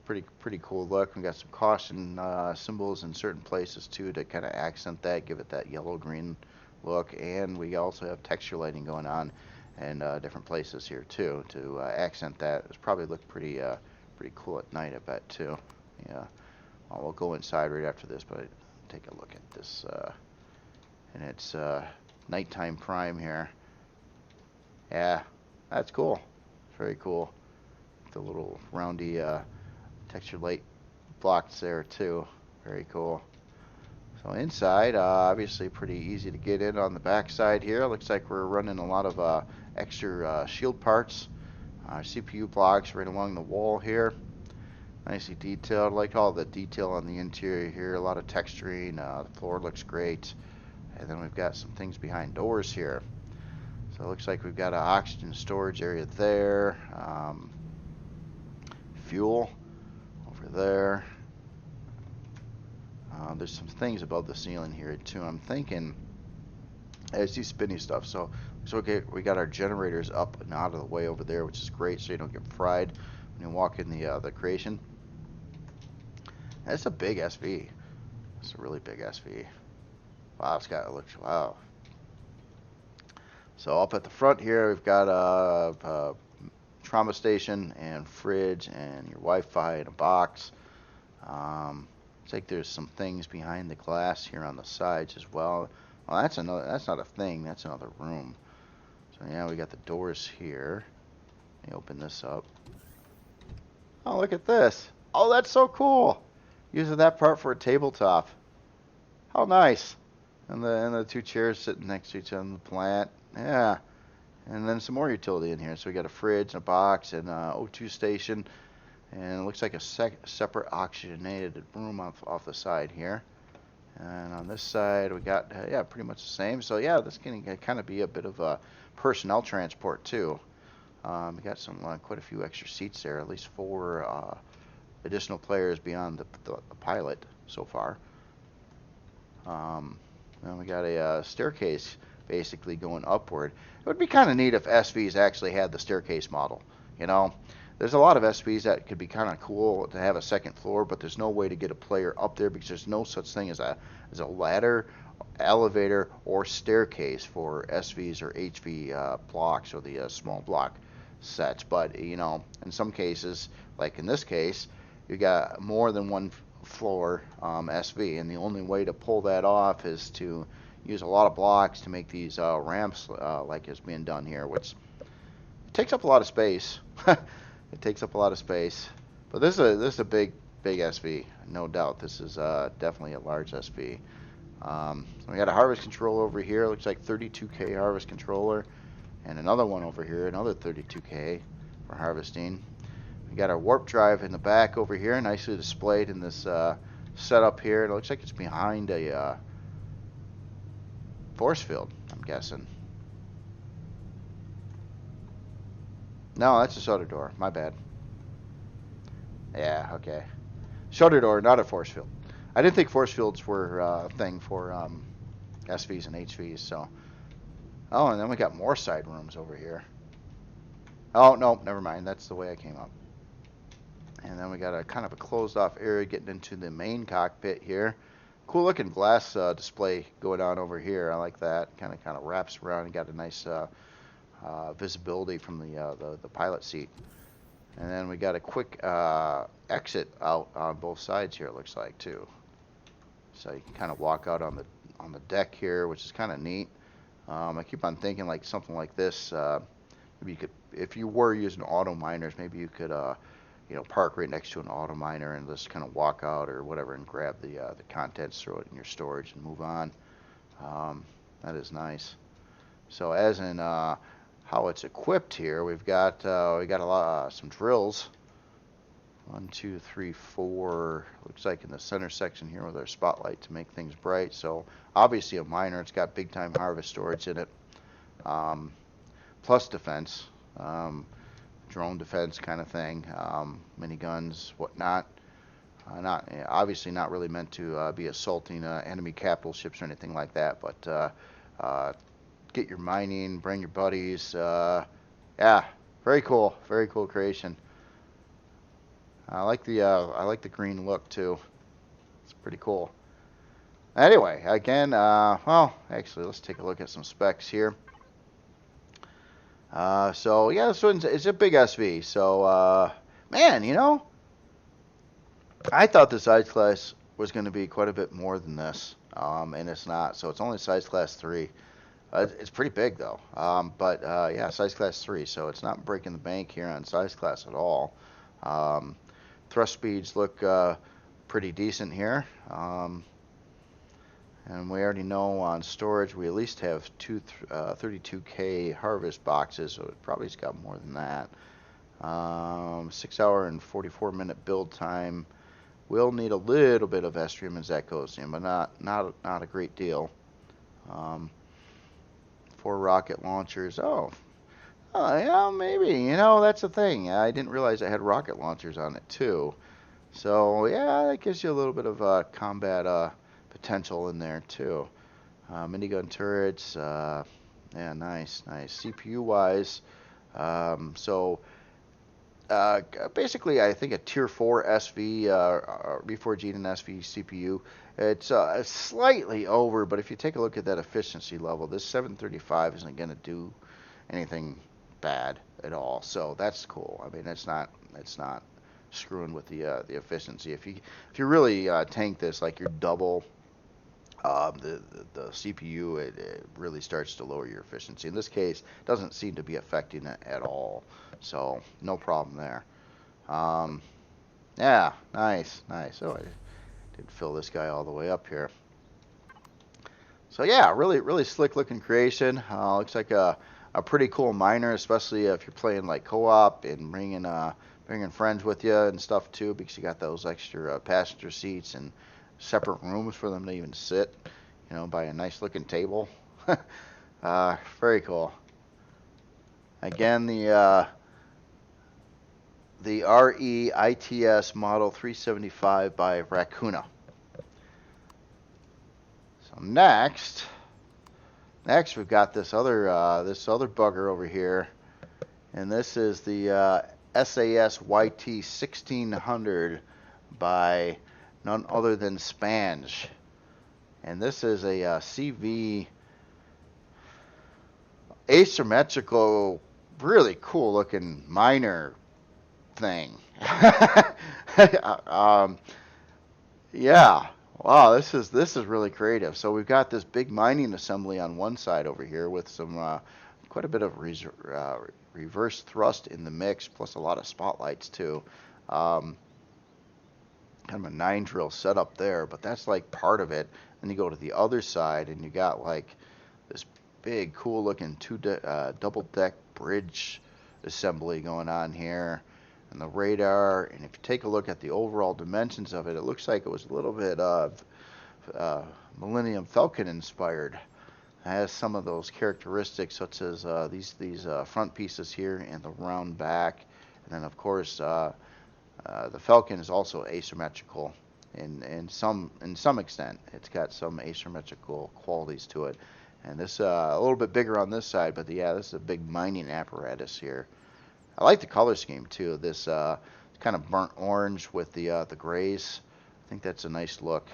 pretty cool look. We got some caution symbols in certain places too to kind of accent that, give it that yellow green look. And we also have texture lighting going on in different places here too to accent that. It's probably look pretty cool at night, I bet too. Yeah. Well, we'll go inside right after this, but take a look at this. And it's nighttime prime here. Yeah, that's cool. Very cool. The little roundy textured light blocks there too. Very cool. So inside, obviously pretty easy to get in on the back side here. Looks like we're running a lot of extra shield parts. CPU blocks right along the wall here. Nicely detailed. I like all the detail on the interior here. A lot of texturing. The floor looks great. And then we've got some things behind doors here. So it looks like we've got an oxygen storage area there. Fuel over there. There's some things above the ceiling here too. I'm thinking, I see spinny stuff. So okay, we got our generators up and out of the way over there, which is great, so you don't get fried when you walk in the creation. That's a big SV. It's a really big SV. Wow, it's got, looks, wow. So up at the front here, we've got a trauma station and fridge and your Wi-Fi in a box. Looks like there's some things behind the glass here on the sides as well. Well, that's not a thing, that's another room. So yeah, we got the doors here. Let me open this up. Oh, look at this. Oh, that's so cool. Using that part for a tabletop. How nice. And the two chairs sitting next to each other in the plant. Yeah. And then some more utility in here. So we got a fridge, a box, and O2 station. And it looks like a separate oxygenated room off the side here. And on this side, we got, yeah, pretty much the same. So yeah, this can kind of be a bit of a personnel transport too. We got some quite a few extra seats there, at least 4 additional players beyond the pilot so far. Then we got a staircase basically going upward. It would be kind of neat if SVs actually had the staircase model. You know, there's a lot of SVs that could be kind of cool to have a second floor, but there's no way to get a player up there because there's no such thing as a ladder, elevator, or staircase for SVs or HV blocks or the small block sets. But you know, in some cases, like in this case, you got more than one floor SV, and the only way to pull that off is to use a lot of blocks to make these ramps like is being done here, which takes up a lot of space. It takes up a lot of space, but this is a big SV, no doubt. This is definitely a large SV. So we got a harvest controller over here. Looks like 32K harvest controller, and another one over here, another 32K for harvesting. We got our warp drive in the back over here, nicely displayed in this setup here. It looks like it's behind a force field, I'm guessing. No, that's a shutter door. My bad. Yeah, okay. Shutter door, not a force field. I didn't think force fields were a thing for SVs and HVs, so. Oh, and then we got more side rooms over here. Oh, no, never mind. That's the way I came up. And then we got a kind of a closed off area getting into the main cockpit here. Cool looking glass display going on over here. I like that. Kind of wraps around and got a nice visibility from the pilot seat. And then we got a quick exit out on both sides here, it looks like, too. So you can kind of walk out on the deck here, which is kind of neat. I keep on thinking like something like this. Maybe you could, if you were using auto miners, maybe you could you know, park right next to an auto miner and just kind of walk out or whatever and grab the contents, throw it in your storage, and move on. That is nice. So as in how it's equipped here, we got a lot some drills. 1, 2, 3, 4. Looks like in the center section here with our spotlight to make things bright. So obviously a miner. It's got big time harvest storage in it. Plus defense. Drone defense kind of thing, miniguns, whatnot. Obviously not really meant to be assaulting enemy capital ships or anything like that, but get your mining, bring your buddies. Yeah, very cool creation. I like the green look too. It's pretty cool. Anyway, again, well, actually, let's take a look at some specs here. So yeah, this one's it's a big SV. So man, you know, I thought the size class was going to be quite a bit more than this, and it's not. So it's only size class 3. It's pretty big though. But yeah, size class 3. So it's not breaking the bank here on size class at all. Thrust speeds look pretty decent here. And we already know on storage we at least have 32K harvest boxes, so it probably's got more than that. 6 hour and 44 minute build time. We'll need a little bit of Estrium and Zekosium, but not a great deal. 4 rocket launchers. Oh, yeah, maybe. You know, that's the thing. I didn't realize it had rocket launchers on it too. So yeah, that gives you a little bit of combat potential in there too. Minigun turrets, yeah, nice, nice. CPU wise, so basically, I think a Tier 4 SV, reforged and SV CPU. It's slightly over, but if you take a look at that efficiency level, this 735 isn't going to do anything bad at all. So that's cool. I mean, it's not screwing with the efficiency. If you really tank this, like you're double the CPU, it really starts to lower your efficiency. In this case, it doesn't seem to be affecting it at all, so no problem there. Um, yeah, nice, nice. Oh, I did fill this guy all the way up here. So yeah, really, really slick looking creation. Looks like a pretty cool miner, especially if you're playing like co-op and bringing friends with you and stuff too, because you got those extra passenger seats and separate rooms for them to even sit, by a nice looking table. Very cool. Again, the REITS Model 375 by Raccoona. So next we've got this other bugger over here, and this is the SAS YT 1600 by none other than Spange. And this is a CV asymmetrical, really cool looking miner thing. Yeah. Wow, this is really creative. So we've got this big mining assembly on one side over here with some quite a bit of reverse thrust in the mix, plus a lot of spotlights too. Um, Kind of a 9 drill setup there, but that's like part of it. Then you go to the other side and you got like this big, cool looking double deck bridge assembly going on here, and the radar. And if you take a look at the overall dimensions of it, it looks like it was a little bit Millennium Falcon inspired. It has some of those characteristics, such as these front pieces here and the round back, and then of course the Falcon is also asymmetrical in some extent. It's got some asymmetrical qualities to it. And this a little bit bigger on this side, but yeah, this is a big mining apparatus here. I like the color scheme too. This kind of burnt orange with the grays. I think that's a nice look.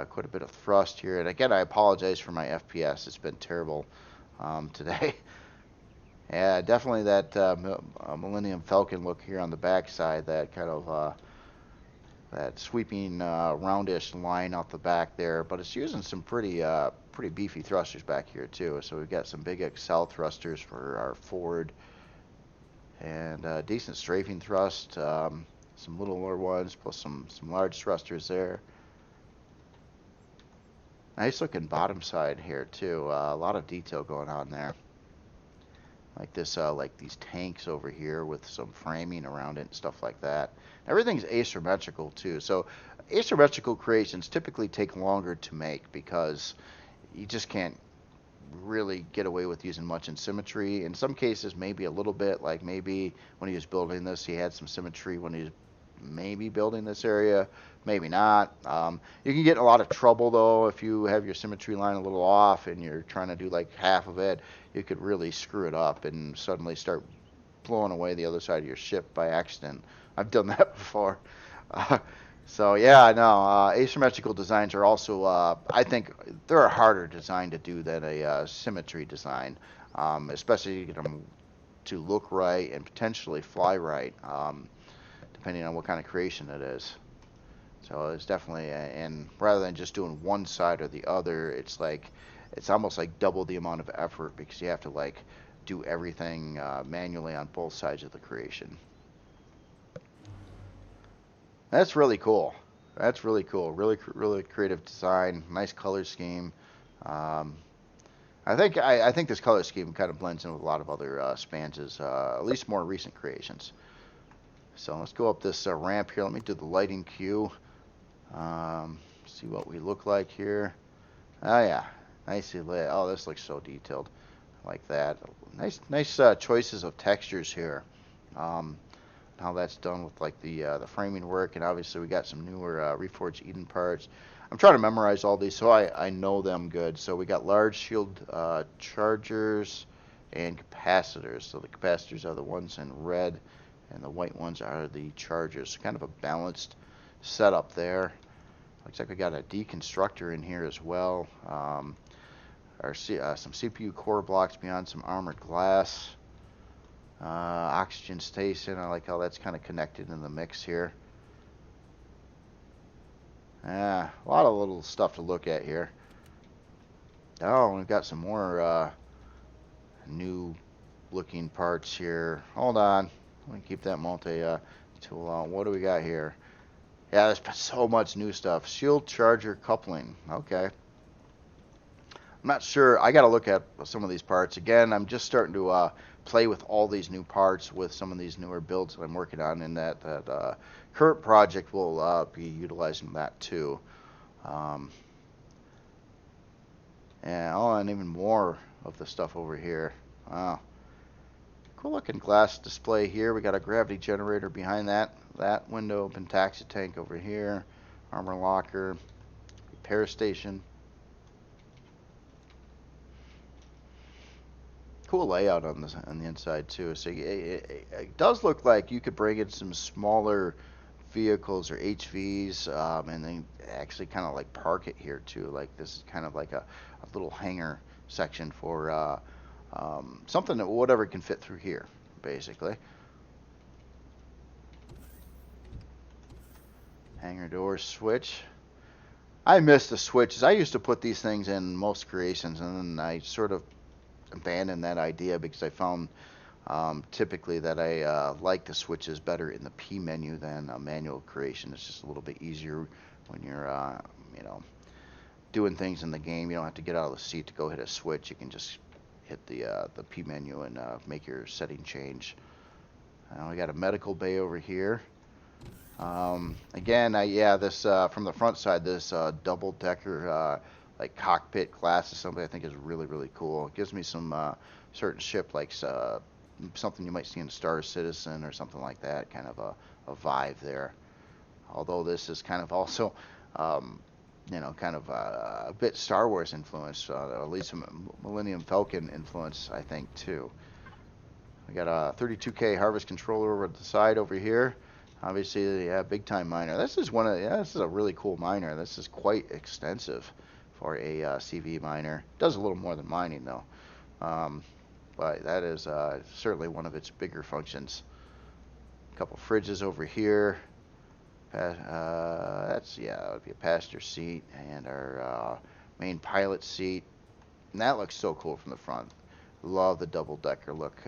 Quite a bit of thrust here, and again, I apologize for my FPS. It's been terrible today. Yeah, definitely that Millennium Falcon look here on the back side. That kind of that sweeping roundish line out the back there, but it's using some pretty beefy thrusters back here too. So we've got some big Excel thrusters for our forward, and decent strafing thrust, some littler ones, plus some large thrusters there. Nice looking bottom side here too. A lot of detail going on there. Like this, like these tanks over here with some framing around it and stuff like that. Everything's asymmetrical too. So asymmetrical creations typically take longer to make because you just can't really get away with using much in symmetry. In some cases, maybe a little bit. Like maybe when he was building this, he had some symmetry when he was maybe building this area, maybe not. You can get in a lot of trouble though if you have your symmetry line a little off and you're trying to do like half of it. You could really screw it up and suddenly start blowing away the other side of your ship by accident. I've done that before. So yeah, no, asymmetrical designs are also, I think they're a harder design to do than a symmetry design, especially to get them to look right and potentially fly right. Depending on what kind of creation it is. So it's definitely, and rather than just doing one side or the other, it's almost like double the amount of effort because you have to like do everything manually on both sides of the creation. That's really cool. That's really cool. Really creative design. Nice color scheme. I think this color scheme kind of blends in with a lot of other Spange's, at least more recent creations. So let's go up this ramp here. Let me do the lighting cue. See what we look like here. Oh yeah, nicely lit. Oh, this looks so detailed. I like that. Nice choices of textures here. how that's done with like the framing work, and obviously we got some newer Reforged Eden parts. I'm trying to memorize all these so I know them good. So we got large shield chargers and capacitors. So the capacitors are the ones in red, and the white ones are the chargers. So kind of a balanced setup there. Looks like we got a deconstructor in here as well. Some CPU core blocks beyond some armored glass. Oxygen station. I like how that's kind of connected in the mix here. Yeah, a lot of little stuff to look at here. Oh, we've got some more new looking parts here. Hold on. Let me keep that multi-tool on. What do we got here? Yeah, there's been so much new stuff. Shield charger coupling. Okay. I'm not sure. I got to look at some of these parts. Again, I'm just starting to play with all these new parts with some of these newer builds that I'm working on, and that current project will be utilizing that too. And even more of the stuff over here. Wow. Cool looking glass display here. We got a gravity generator behind that window, open taxi tank over here, armor locker, repair station. Cool layout on the inside too. So it does look like you could bring in some smaller vehicles or HVs, and then actually kind of like park it here too. Like this is kind of like a little hangar section for something that whatever can fit through here, basically. Hangar door switch. I miss the switches. I used to put these things in most creations, and then I sort of abandoned that idea because I found typically that I like the switches better in the P menu than a manual creation. It's just a little bit easier when you're doing things in the game. You don't have to get out of the seat to go hit a switch. You can just hit the P menu and make your setting change. We got a medical bay over here. Again, this from the front side, this double-decker like cockpit glass is something I think is really, really cool. It gives me some certain ship like something you might see in Star Citizen or something like that, kind of a vibe there. Although this is kind of also, kind of a bit Star Wars influence, or at least some Millennium Falcon influence, I think, too. We got a 32K harvest controller over at the side over here. Obviously, big time miner. This is this is a really cool miner. This is quite extensive for a CV miner. Does a little more than mining though, but that is certainly one of its bigger functions. A couple fridges over here. That would be a passenger seat and our main pilot seat. And that looks so cool from the front. Love the double decker look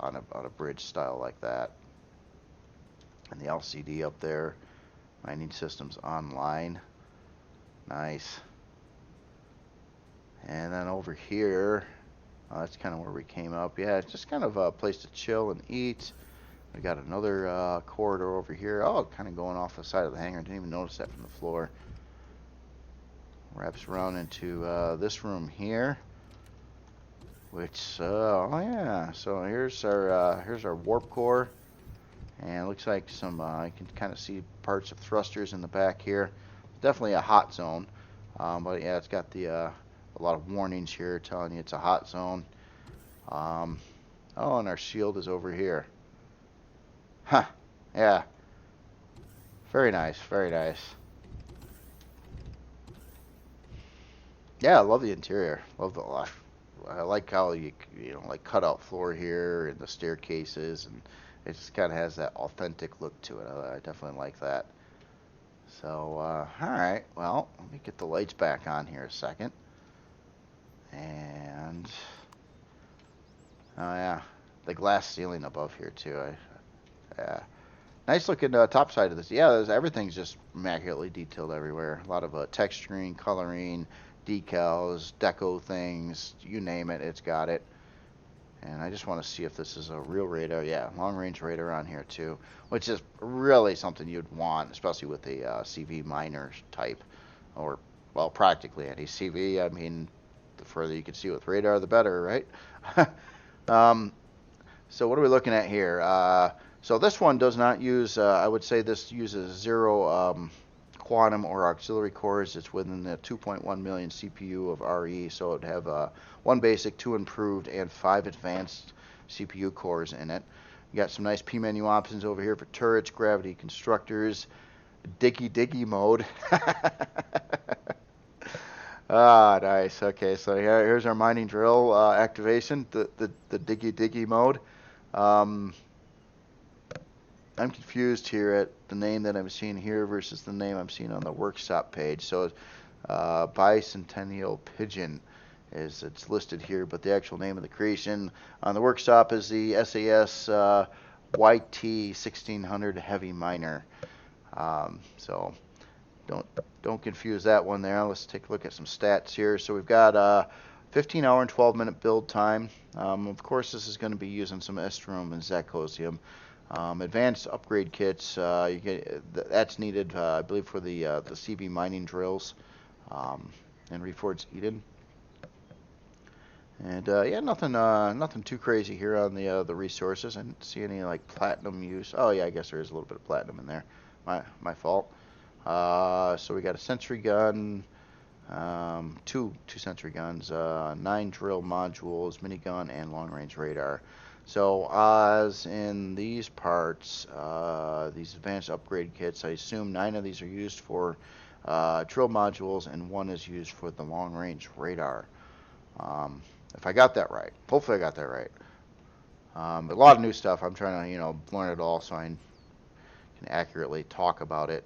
on a bridge style like that. And the LCD up there. Mining systems online. Nice. And then over here, that's kind of where we came up. Yeah, it's just kind of a place to chill and eat. We got another corridor over here. Oh, kind of going off the side of the hangar. Didn't even notice that from the floor. Wraps around into this room here. Which, so here's our warp core. And it looks like I can kind of see parts of thrusters in the back here. Definitely a hot zone. But yeah, it's got a lot of warnings here telling you it's a hot zone. And our shield is over here. Huh. Yeah. Very nice. Very nice. Yeah, I love the interior. Love the I like how you like cut out floor here and the staircases, and it just kind of has that authentic look to it. I definitely like that. So, all right. Well, let me get the lights back on here a second. And oh yeah, the glass ceiling above here too. Nice looking top side of this. Yeah, everything's just immaculately detailed everywhere. A lot of texturing, coloring, decals, deco things, you name it, it's got it. And I just want to see if this is a real radar. Yeah, long-range radar on here too, which is really something you'd want, especially with the CV miner type, or, well, practically any CV. I mean, the further you can see with radar, the better, right? So what are we looking at here? So this one does not use, I would say this uses 0 quantum or auxiliary cores. It's within the 2.1 million CPU of RE, so it would have 1 basic, 2 improved, and 5 advanced CPU cores in it. You got some nice P menu options over here for turrets, gravity constructors, diggy mode. Ah, nice. Okay, so here's our mining drill activation, the diggy mode. I'm confused here at the name that I'm seeing here versus the name I'm seeing on the workshop page. So Bicentennial Pigeon it's listed here, but the actual name of the creation on the workshop is the SAS YT 1600 Heavy Miner. So don't confuse that one there. Let's take a look at some stats here. So we've got 15 hour and 12 minute build time. Of course, this is going to be using some Estrum and Zacosium. Advanced upgrade kits, you get that's needed, I believe, for the CV mining drills and Reforged Eden. And yeah, nothing too crazy here on the resources. I didn't see any like platinum use. Oh yeah, I guess there is a little bit of platinum in there. My fault. So we got a sentry gun, two sentry guns, 9 drill modules, minigun, and long range radar. So as in these parts, these advanced upgrade kits, I assume 9 of these are used for drill modules and 1 is used for the long range radar. If I got that right. Hopefully I got that right. But a lot of new stuff. I'm trying to, learn it all so I can accurately talk about it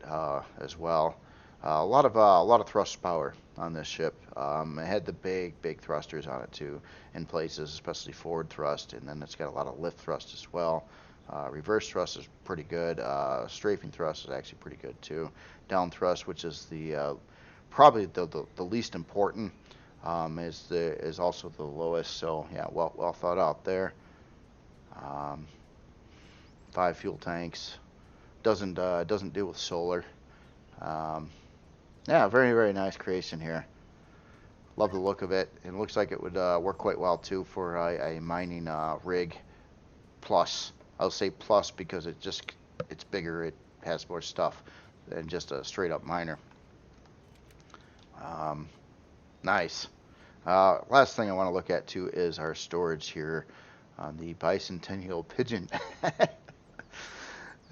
as well. A lot of thrust power on this ship. It had the big thrusters on it too, in places, especially forward thrust, and then it's got a lot of lift thrust as well. Reverse thrust is pretty good. Strafing thrust is actually pretty good too. Down thrust, which is the probably the least important, is also the lowest. So yeah, well thought out there. 5 fuel tanks. Doesn't deal with solar. Yeah, very nice creation here. Love the look of it. It looks like it would work quite well too for a mining rig. Plus, I'll say plus because it's bigger. It has more stuff than just a straight up miner. Nice. Last thing I want to look at too is our storage here on the Bicentennial Pigeon.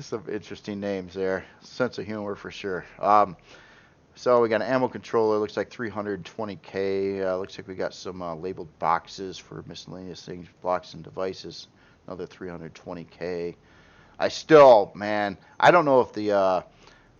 Some interesting names there. Sense of humor for sure. So we got an ammo controller. Looks like 320K. Looks like we got some labeled boxes for miscellaneous things, blocks and devices. Another 320K. I don't know if the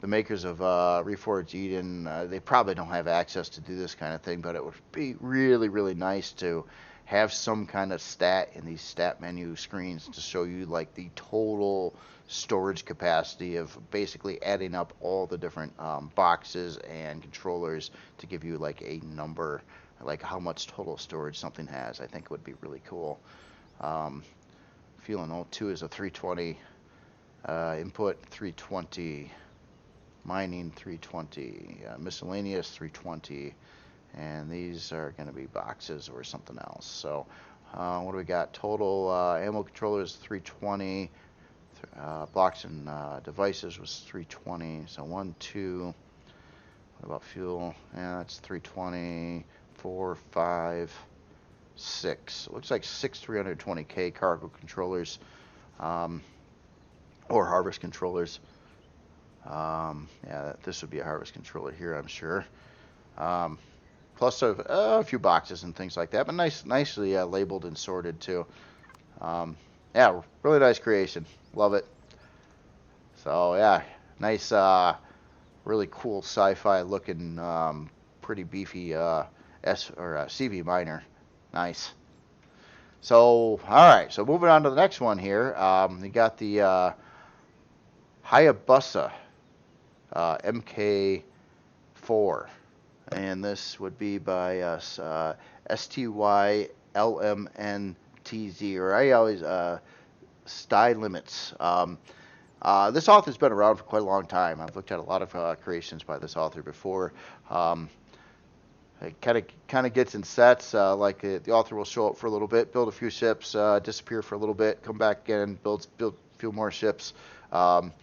makers of Reforged Eden, they probably don't have access to do this kind of thing, but it would be really nice to have some kind of stat in these stat menu screens to show you like the total storage capacity of basically adding up all the different boxes and controllers to give you like a number, like how much total storage something has. I think it would be really cool. Fueling O2 is a 320, input 320, mining 320, miscellaneous 320, and these are going to be boxes or something else. So what do we got? Total ammo controllers 320, blocks and devices was 320. So 1, 2. What about fuel? Yeah, that's 320, 4, 5, 6. It looks like 6 320K cargo controllers, or harvest controllers. Yeah, this would be a harvest controller here, I'm sure. Plus a few boxes and things like that, but nicely labeled and sorted too. Yeah, really nice creation. Love it. So yeah, nice, really cool sci-fi looking, pretty beefy CV miner. Nice. So all right, so moving on to the next one here. We got the Hayabusa MK4. And this would be by STYLMNTZ, or I always Sty Limits. This author's been around for quite a long time. I've looked at a lot of creations by this author before. It kind of gets in sets. The author will show up for a little bit, build a few ships, disappear for a little bit, come back again, build few more ships. Um,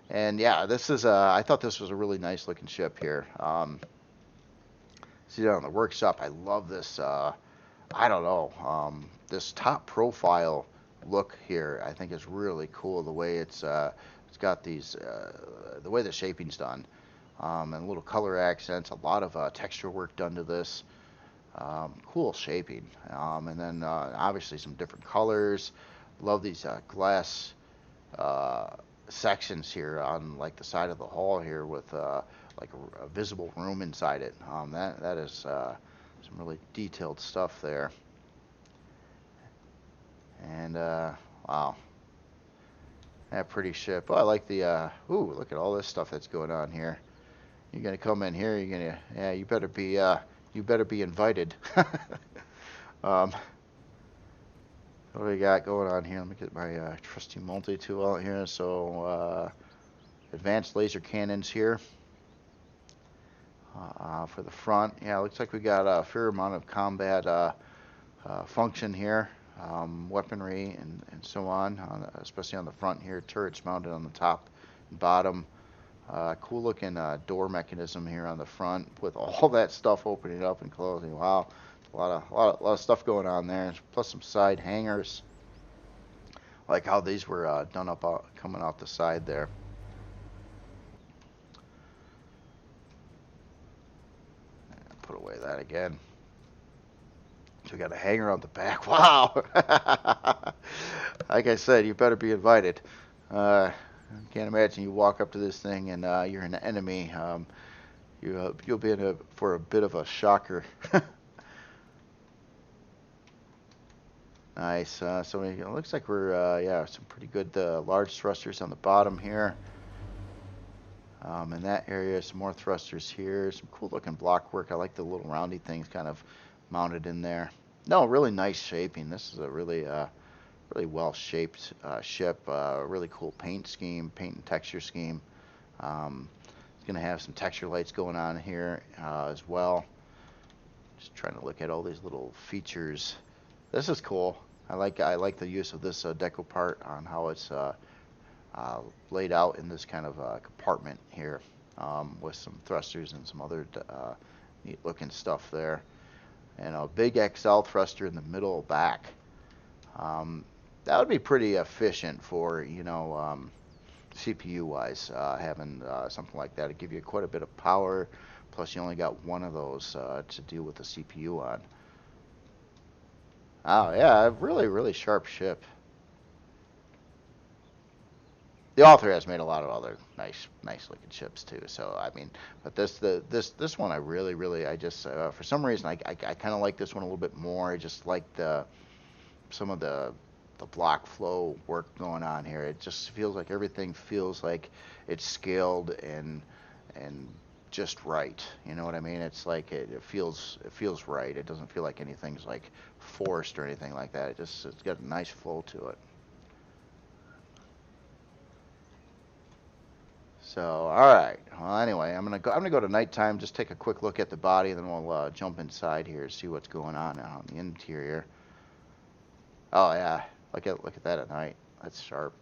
and yeah, this is I thought this was a really nice looking ship here. See that on the workshop. I love this. I don't know. This top profile look here, I think is really cool. The way it's got these, the way the shaping's done, and little color accents. A lot of texture work done to this. Cool shaping. And then obviously some different colors. Love these glass uh, sections here on like the side of the hull here with like a visible room inside it. That is some really detailed stuff there. And wow, that pretty ship. Oh, I like the ooh, look at all this stuff that's going on here. You're gonna come in here. You're gonna yeah. You better be invited. um, what do we got going on here? Let me get my trusty multi-tool out here. So advanced laser cannons here for the front. Yeah, looks like we got a fair amount of combat function here. Weaponry and so on, especially on the front here. Turrets mounted on the top and bottom. Cool looking door mechanism here on the front with all that stuff opening up and closing. Wow, a lot of stuff going on there. Plus some side hangers. Like how these were done up coming out the side there. Put away that again. So we got a hanger on the back. Wow. Like I said, you better be invited. Can't imagine you walk up to this thing and you're an enemy. You'll be in for a bit of a shocker. Nice. So it looks like we're yeah, some pretty good large thrusters on the bottom here. In that area, some more thrusters here. Some cool looking block work. I like the little roundy things kind of mounted in there. No, really nice shaping. This is a really really well shaped ship. Really cool paint scheme, paint and texture scheme. It's gonna have some texture lights going on here as well. Just trying to look at all these little features. This is cool. I like the use of this deco part on how it's laid out in this kind of compartment here with some thrusters and some other neat looking stuff there. And a big XL thruster in the middle back. That would be pretty efficient for, you know, CPU wise, having something like that. It'd give you quite a bit of power, plus you only got one of those to deal with the CPU on. Oh yeah, really sharp ship. The author has made a lot of other nice looking ships too. So I mean, but this one I really I just for some reason I kind of like this one a little bit more. I just like some of the block flow work going on here. It just feels like everything feels like it's scaled and just right. You know what I mean? It's like it feels right. It doesn't feel like anything's like forced or anything like that. It's got a nice flow to it. So, all right. Well, anyway, I'm gonna go to nighttime. Just take a quick look at the body, and then we'll jump inside here, see what's going on the interior. Oh yeah, look at that at night. That's sharp.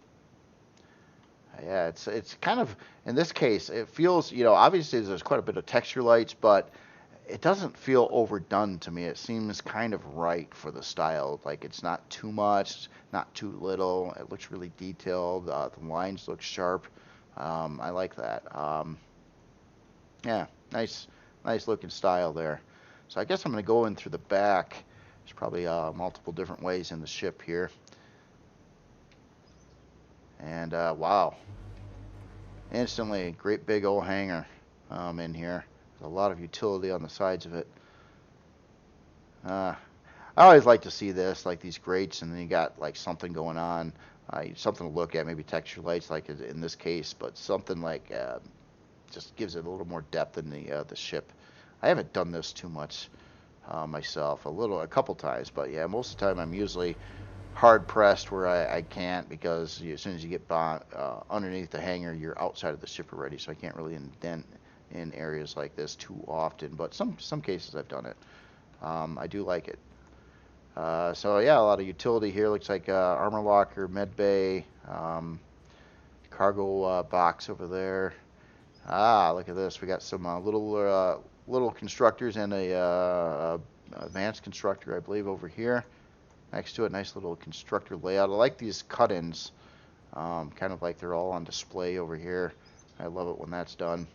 Yeah, it's kind of, in this case, it feels, you know, obviously there's quite a bit of texture lights, but it doesn't feel overdone to me. It seems kind of right for the style. Like it's not too much, not too little. It looks really detailed. The lines look sharp. I like that. Yeah, nice looking style there. So I guess I'm going to go in through the back. There's probably multiple different ways in the ship here. And wow, instantly great big old hangar in here. There's a lot of utility on the sides of it. I always like to see this, like these grates, and then you got like something going on, something to look at, maybe texture lights like in this case, but something like just gives it a little more depth in the ship. I haven't done this too much myself, a couple times, but yeah, most of the time I'm usually hard pressed where I can't, because as soon as you get underneath the hangar, you're outside of the ship already, so I can't really indent in areas like this too often, but some cases I've done it. I do like it. So yeah, a lot of utility here. Looks like armor locker, med bay, cargo box over there. Ah, look at this. We got some little constructors and a advanced constructor, I believe, over here. Next to it, nice little constructor layout. I like these cut-ins, kind of like they're all on display over here. I love it when that's done.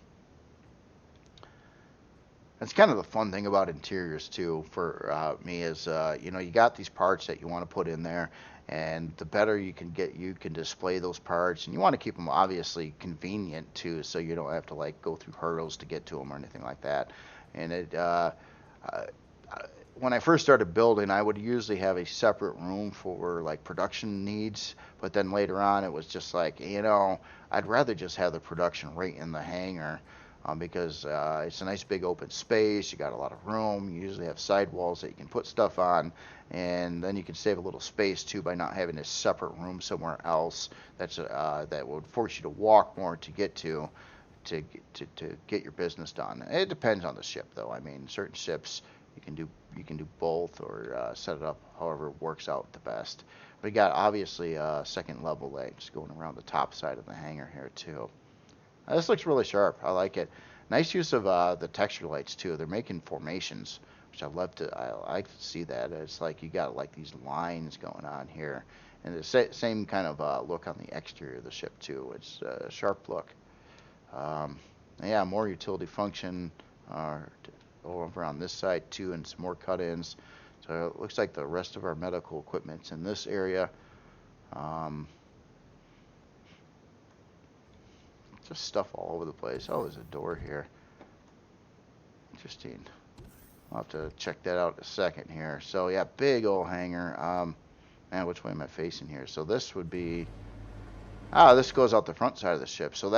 That's kind of the fun thing about interiors too for me is, you know, you got these parts that you want to put in there, and the better you can get, you can display those parts, and you want to keep them obviously convenient too, so you don't have to like go through hurdles to get to them or anything like that. And when I first started building, I would usually have a separate room for like production needs, but then later on it was just like, you know, I'd rather just have the production right in the hangar. Because it's a nice big open space, you got a lot of room, you usually have sidewalls that you can put stuff on, and then you can save a little space too by not having a separate room somewhere else that would force you to walk more to get to get your business done. It depends on the ship though. I mean, certain ships you can do both or set it up however it works out the best. We got obviously second level legs going around the top side of the hangar here too. This looks really sharp. I like it. Nice use of the texture lights too. They're making formations, which I like to see that. It's like you got like these lines going on here, and the same kind of look on the exterior of the ship too. It's a sharp look. Yeah, more utility function over on this side too, and some more cut-ins. So it looks like the rest of our medical equipment's in this area. Just stuff all over the place. Oh, there's a door here. Interesting. I'll have to check that out in a second here. So yeah, big old hangar. Man, which way am I facing here? So this would be, this goes out the front side of the ship. So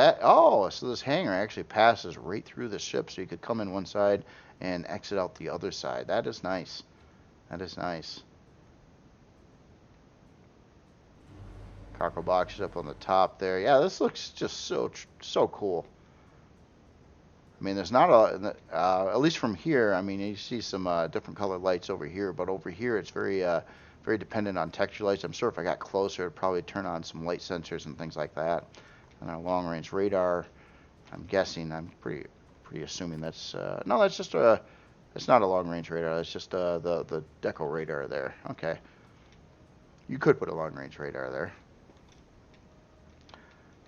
so this hangar actually passes right through the ship, so you could come in one side and exit out the other side. That is nice. That is nice. Cargo boxes up on the top there. Yeah, this looks just so cool. I mean, there's not at least from here. I mean, you see some different colored lights over here, but over here it's very dependent on texture lights. I'm sure if I got closer, it'd probably turn on some light sensors and things like that. And our long-range radar, I'm guessing, I'm pretty assuming that's no, that's just it's not a long-range radar. That's just the deco radar there. Okay, you could put a long-range radar there.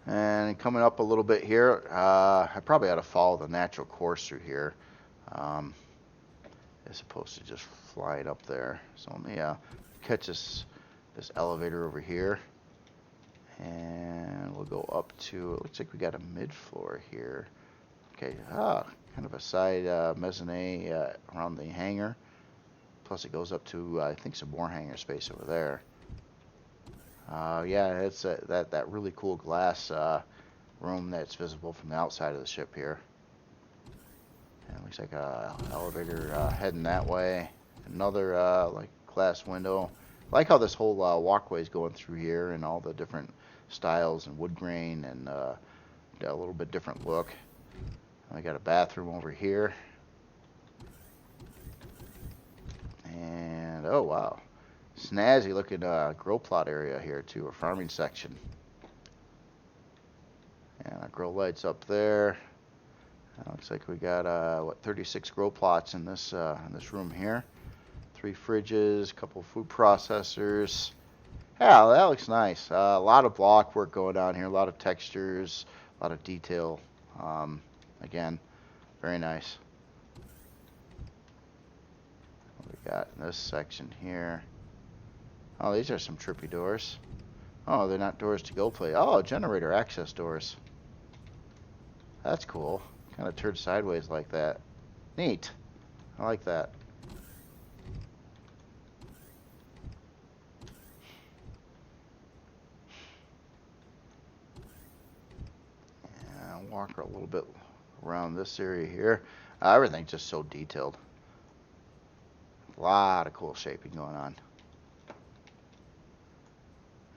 And coming up a little bit here, I probably ought to follow the natural course through here, as opposed to just flying up there. So let me catch this elevator over here, and we'll go up to, it looks like we got a mid-floor here. Okay, kind of a side mezzanine around the hangar. Plus it goes up to, I think, some more hangar space over there. Yeah, it's that really cool glass room that's visible from the outside of the ship here. And it looks like a elevator heading that way. Another like glass window. I like how this whole walkway is going through here, and all the different styles and wood grain, and got a little bit different look. I got a bathroom over here. And oh wow. Snazzy looking grow plot area here too, a farming section. And our grow lights up there. Looks like we got 36 grow plots in this room here. 3 fridges, a couple food processors. Yeah, that looks nice. A lot of block work going on here, a lot of textures, a lot of detail. Again, very nice. What we got in this section here? Oh, these are some trippy doors. Oh, they're not doors to go play. Oh, generator access doors. That's cool. Kind of turned sideways like that. Neat. I like that. Yeah, I'll walk a little bit around this area here. Everything's just so detailed. A lot of cool shaping going on.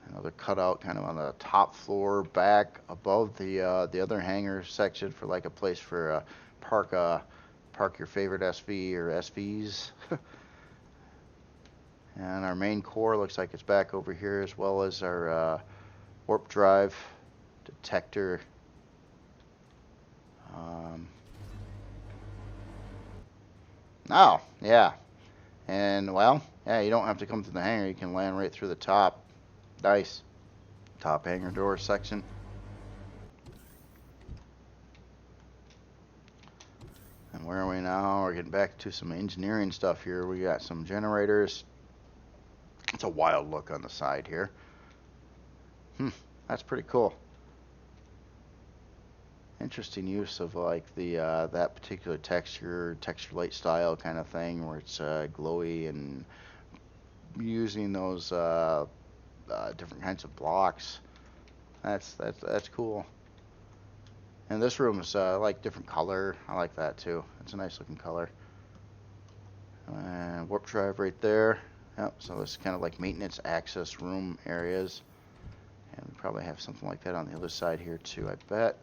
Another cutout kind of on the top floor, back above the other hangar section for like a place for park your favorite SV or SVs. And our main core looks like it's back over here, as well as our warp drive detector. Oh, yeah. And, well, yeah, you don't have to come to the hangar. You can land right through the top. Nice. Top hangar door section. And where are we now? We're getting back to some engineering stuff here. We got some generators. It's a wild look on the side here. That's pretty cool. Interesting use of like the that particular texture light style kind of thing, where it's glowy, and using those different kinds of blocks. That's cool. And this room is like different color. I like that too. It's a nice looking color. And warp drive right there. Yep. So this is kind of like maintenance access room areas. And we probably have something like that on the other side here too, I bet.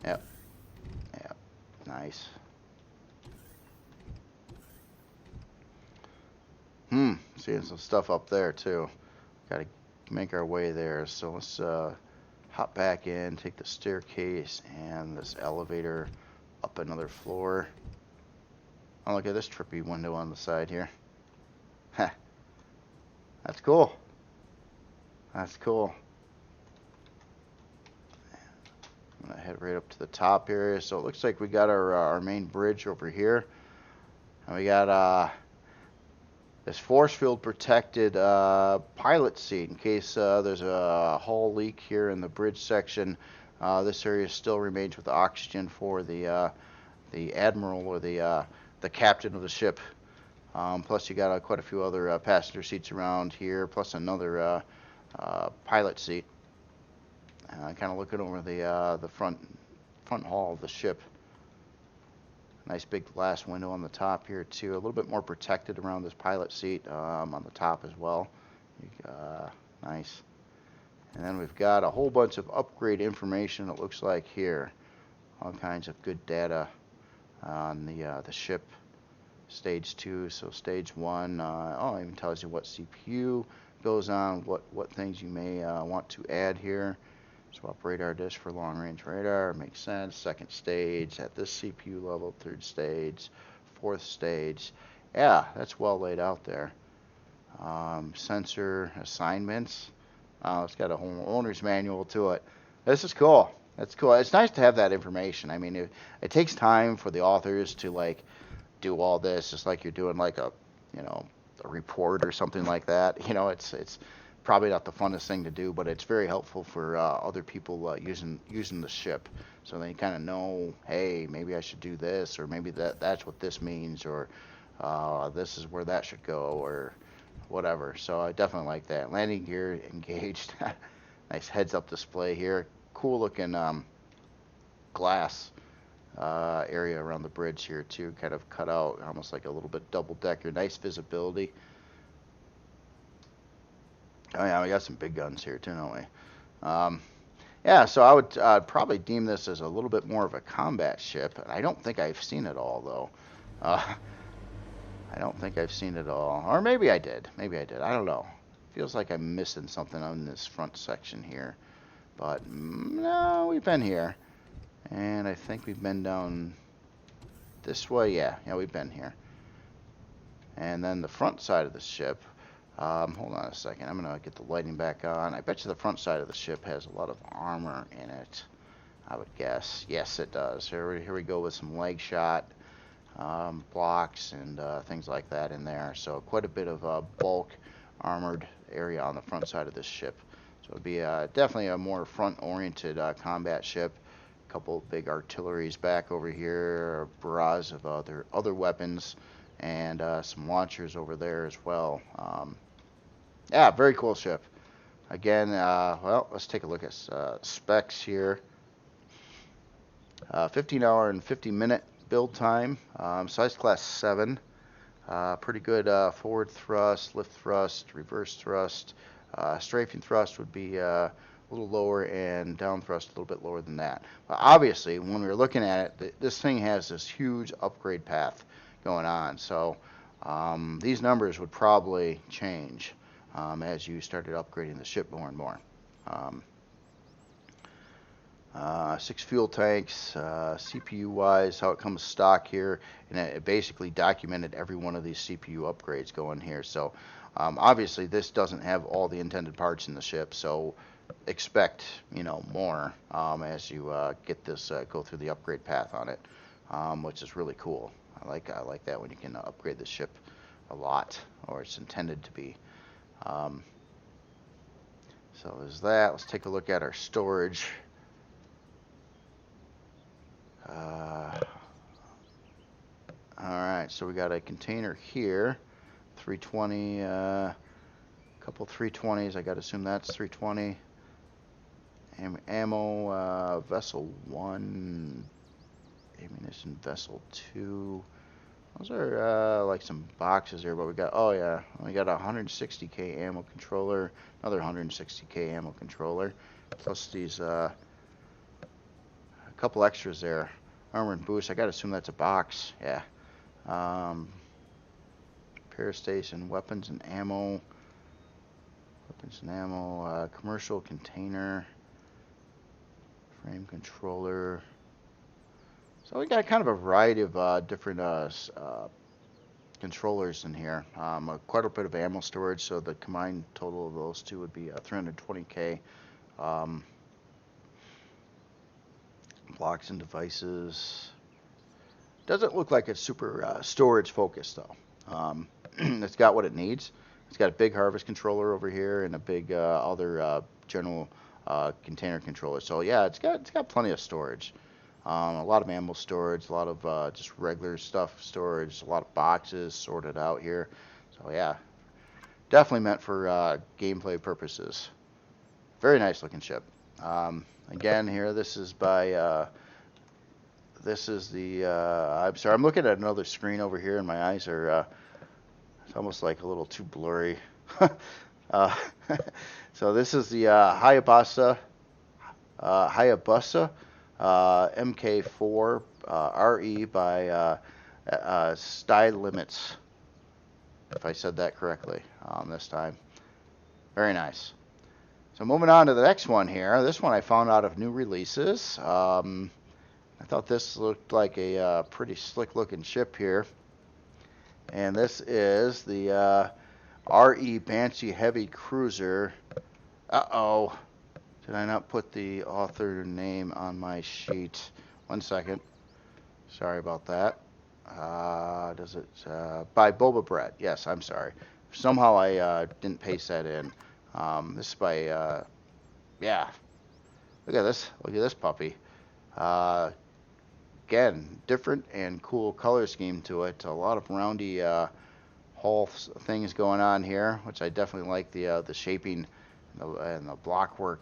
Yep. Yep. Nice. Seeing some stuff up there too. Got to make our way there. So let's hop back in, take the staircase and this elevator up another floor. Oh, look at this trippy window on the side here. Heh. That's cool. That's cool. I'm gonna head right up to the top area. So it looks like we got our main bridge over here, and we got this force field protected pilot seat in case there's a hull leak here in the bridge section. This area still remains with oxygen for the admiral or the captain of the ship. Plus you got quite a few other passenger seats around here, plus another pilot seat. Kind of looking over the front hull of the ship. Nice big glass window on the top here too. A little bit more protected around this pilot seat on the top as well. Nice. And then we've got a whole bunch of upgrade information, it looks like here. All kinds of good data on the ship. Stage 2, so stage 1, it even tells you what CPU goes on, what things you may want to add here. Swap radar disk for long-range radar, makes sense. Second stage at this CPU level, third stage, fourth stage. Yeah, that's well laid out there. Sensor assignments. It's got a whole owner's manual to it. This is cool. That's cool. It's nice to have that information. I mean, it takes time for the authors to like do all this, just like you're doing like a report or something like that. It's probably not the funnest thing to do, but it's very helpful for other people using the ship, so they kind of know, hey, maybe I should do this, or maybe that's what this means, or this is where that should go, or whatever. So I definitely like that. Landing gear engaged. Nice heads-up display here. Cool looking glass area around the bridge here too, kind of cut out almost like a little bit double decker. Nice visibility. Oh yeah, we got some big guns here too, don't we? Yeah, so I would probably deem this as a little bit more of a combat ship. I don't think I've seen it all though. I don't think I've seen it all, or maybe I did. Maybe I did. I don't know. Feels like I'm missing something on this front section here, but no, we've been here. And I think we've been down this way. Yeah, we've been here. And then the front side of the ship, hold on a second, I'm gonna get the lighting back on. I bet you the front side of the ship has a lot of armor in it, I would guess. Yes, it does. Here we go with some leg shot blocks and things like that in there. So quite a bit of bulk armored area on the front side of this ship. So it'd be definitely a more front-oriented combat ship. Couple big artilleries back over here, a barrage of other weapons, and some launchers over there as well. Yeah, very cool ship. Again, well, let's take a look at specs here. 15-hour and 50-minute build time. Size class 7. Pretty good forward thrust, lift thrust, reverse thrust. Strafing thrust would be a little lower, and down thrust a little bit lower than that. But obviously, when we were looking at it, this thing has this huge upgrade path going on. So these numbers would probably change as you started upgrading the ship more and more. 6 fuel tanks, CPU wise, how it comes stock here, and it basically documented every one of these CPU upgrades going here. So obviously this doesn't have all the intended parts in the ship, so expect, you know, more as you get this go through the upgrade path on it, which is really cool. I like that when you can upgrade the ship a lot, or it's intended to be. So there's that. Let's take a look at our storage. Alright, so we got a container here, 320, couple 320s, I gotta assume that's 320. Ammo, vessel 1, ammunition vessel 2. Those are like some boxes here, but we got, oh yeah, we got a 160k ammo controller, another 160k ammo controller, plus these, a couple extras there. Armor and boost, I gotta assume that's a box, yeah. Repair station, weapons and ammo, commercial container, frame controller. So we got kind of a variety of different controllers in here. Quite a bit of ammo storage, so the combined total of those two would be 320k. Blocks and devices. Doesn't look like it's super storage focused though. It's got what it needs. It's got a big harvest controller over here and a big other general container controller. So yeah, it's got plenty of storage. A lot of ammo storage, a lot of just regular stuff storage, a lot of boxes sorted out here. So yeah, definitely meant for gameplay purposes. Very nice looking ship. Again, here this is by. This is the. I'm sorry, I'm looking at another screen over here, and my eyes are. It's almost like a little too blurry. So this is the Hayabusa MK4 RE by Style Limits, if I said that correctly this time. Very nice. So moving on to the next one here. This one I found out of new releases. I thought this looked like a pretty slick looking ship here. And this is the RE Banshee Heavy Cruiser. Uh-oh. Did I not put the author name on my sheet? 1 second. Sorry about that. Does it by Boba Brett? Yes, I'm sorry. Somehow I didn't paste that in. This is by yeah. Look at this. Look at this puppy. Again, different and cool color scheme to it. A lot of roundy hull things going on here, which I definitely like the shaping and the block work.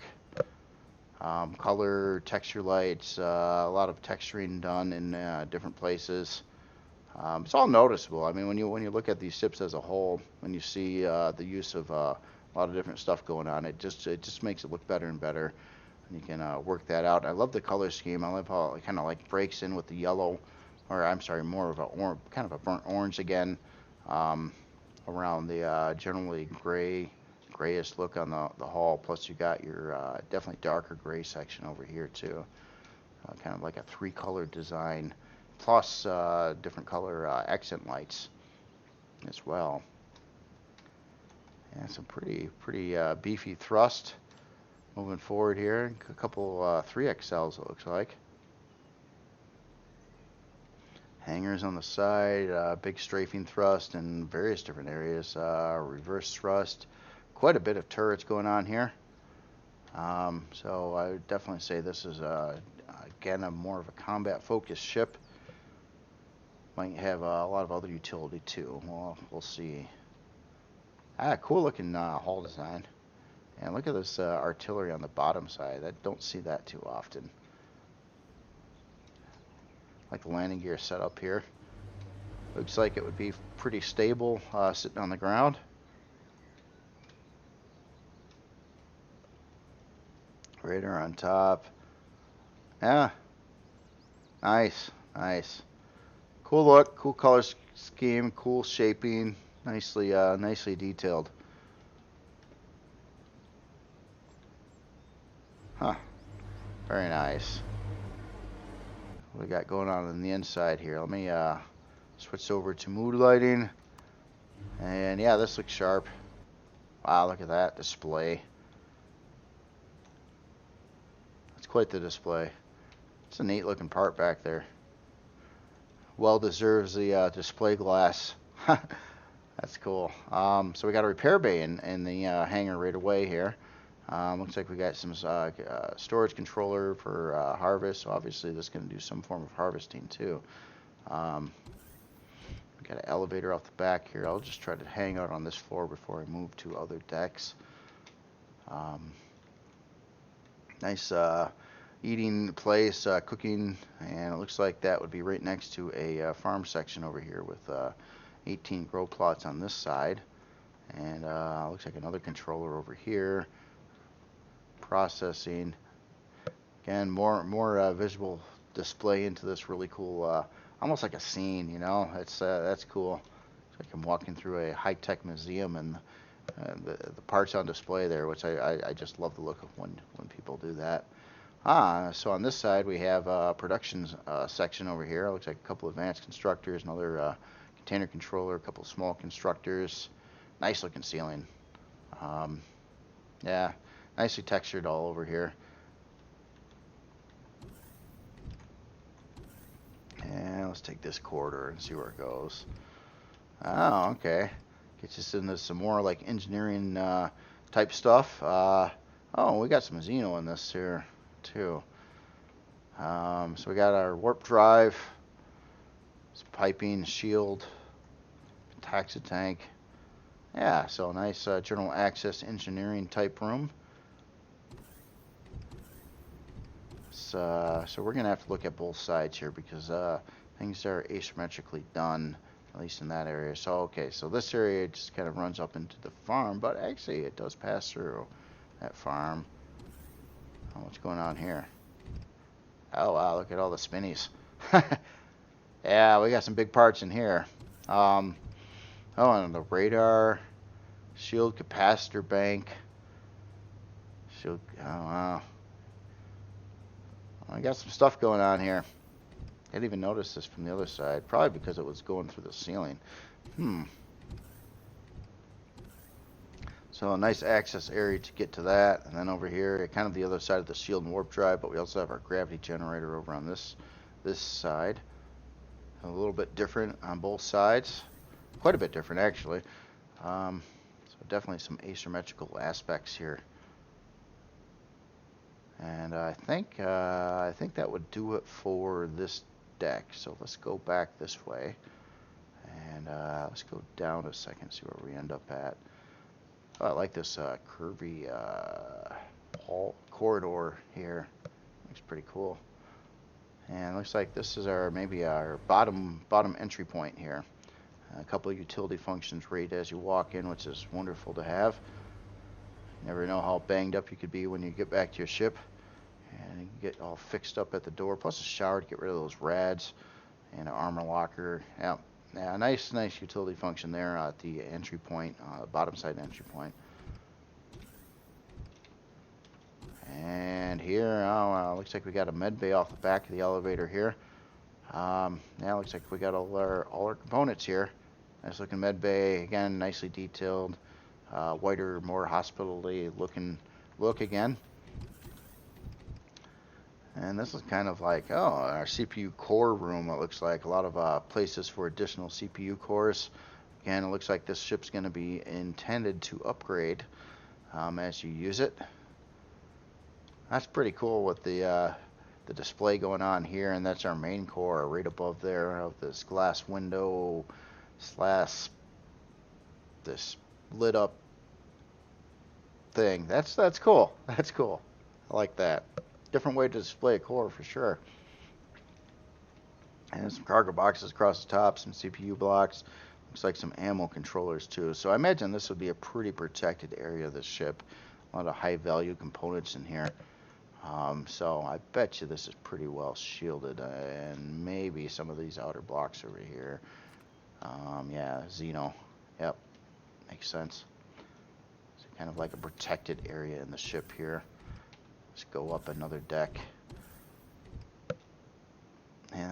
Color, texture lights, a lot of texturing done in different places. It's all noticeable. I mean, when you look at these ships as a whole, when you see the use of a lot of different stuff going on, it just makes it look better and better. And you can work that out. I love the color scheme. I love how it kind of like breaks in with the yellow, or I'm sorry, more of a kind of a burnt orange again, around the generally grayish look on the hull. Plus you got your definitely darker gray section over here too, kind of like a 3-color design, plus different color accent lights as well. And some pretty beefy thrust. Moving forward here, a couple 3XLs it looks like. Hangers on the side, big strafing thrust in various different areas, reverse thrust, quite a bit of turrets going on here. So I would definitely say this is again more of a combat focused ship. Might have a lot of other utility too. Well, we'll see. Cool looking hull design. And look at this artillery on the bottom side. I don't see that too often. Like the landing gear setup here. Looks like it would be pretty stable sitting on the ground. Radar on top. Yeah. Nice. Nice. Cool look. Cool color scheme. Cool shaping. Nicely detailed. Huh. Very nice. What we got going on the inside here? Let me switch over to mood lighting. And yeah, this looks sharp. Wow, look at that display. That's quite the display. It's a neat looking part back there. Well deserves the display glass. That's cool. So we got a repair bay in the hangar right away here. Looks like we got some storage controller for harvest. So obviously this is going to do some form of harvesting too. We got an elevator off the back here. I'll just try to hang out on this floor before I move to other decks. Nice eating place, cooking, and it looks like that would be right next to a farm section over here with 18 grow plots on this side. And looks like another controller over here. Processing. Again, more visual display into this really cool, almost like a scene, you know. That's cool. It's like I'm walking through a high-tech museum, and the parts on display there, which I just love the look of when people do that. So on this side we have a production section over here. It looks like a couple advanced constructors, another container controller, a couple small constructors. Nice looking ceiling. Yeah, nicely textured all over here. And let's take this corridor and see where it goes. Oh, okay. Gets us into some more like engineering type stuff. Oh, we got some Xeno in this here too. So we got our warp drive, some piping, shield, taxi tank. Yeah, so nice general access engineering type room. So we're gonna have to look at both sides here because things are asymmetrically done, at least in that area. So okay, so this area just kind of runs up into the farm, but actually it does pass through that farm. Oh, what's going on here? Oh wow, look at all the spinnies. Yeah, we got some big parts in here. Oh, and the radar, shield capacitor bank, shield. Oh wow. I got some stuff going on here. I didn't even notice this from the other side. Probably because it was going through the ceiling. So a nice access area to get to that. And then over here, kind of the other side of the shield and warp drive, but we also have our gravity generator over on this side. A little bit different on both sides. Quite a bit different, actually. So definitely some asymmetrical aspects here. And I think that would do it for this deck. So let's go back this way, and let's go down a second, see where we end up at. Oh, I like this curvy corridor here. Looks pretty cool. And looks like this is maybe our bottom entry point here. A couple of utility functions right as you walk in, which is wonderful to have. Never know how banged up you could be when you get back to your ship. And you can get all fixed up at the door. Plus a shower to get rid of those rads. And an armor locker. Yeah, nice utility function there at the entry point, bottom side entry point. And here, looks like we got a med bay off the back of the elevator here. Now looks like we got all our components here. Nice looking med bay, again, nicely detailed. Whiter, more hospital-y looking look again. And this is kind of like, our CPU core room, it looks like. A lot of places for additional CPU cores. Again, it looks like this ship's going to be intended to upgrade as you use it. That's pretty cool with the display going on here, and that's our main core right above there of this glass window slash this lit up thing. That's cool. That's cool. I like that. Different way to display a core for sure. And some cargo boxes across the top, some CPU blocks. Looks like some ammo controllers too. So I imagine this would be a pretty protected area of the ship. A lot of high value components in here. So I bet you this is pretty well shielded, and maybe some of these outer blocks over here. Yeah, Xeno. Yep, makes sense. It's kind of like a protected area in the ship here. Let's go up another deck.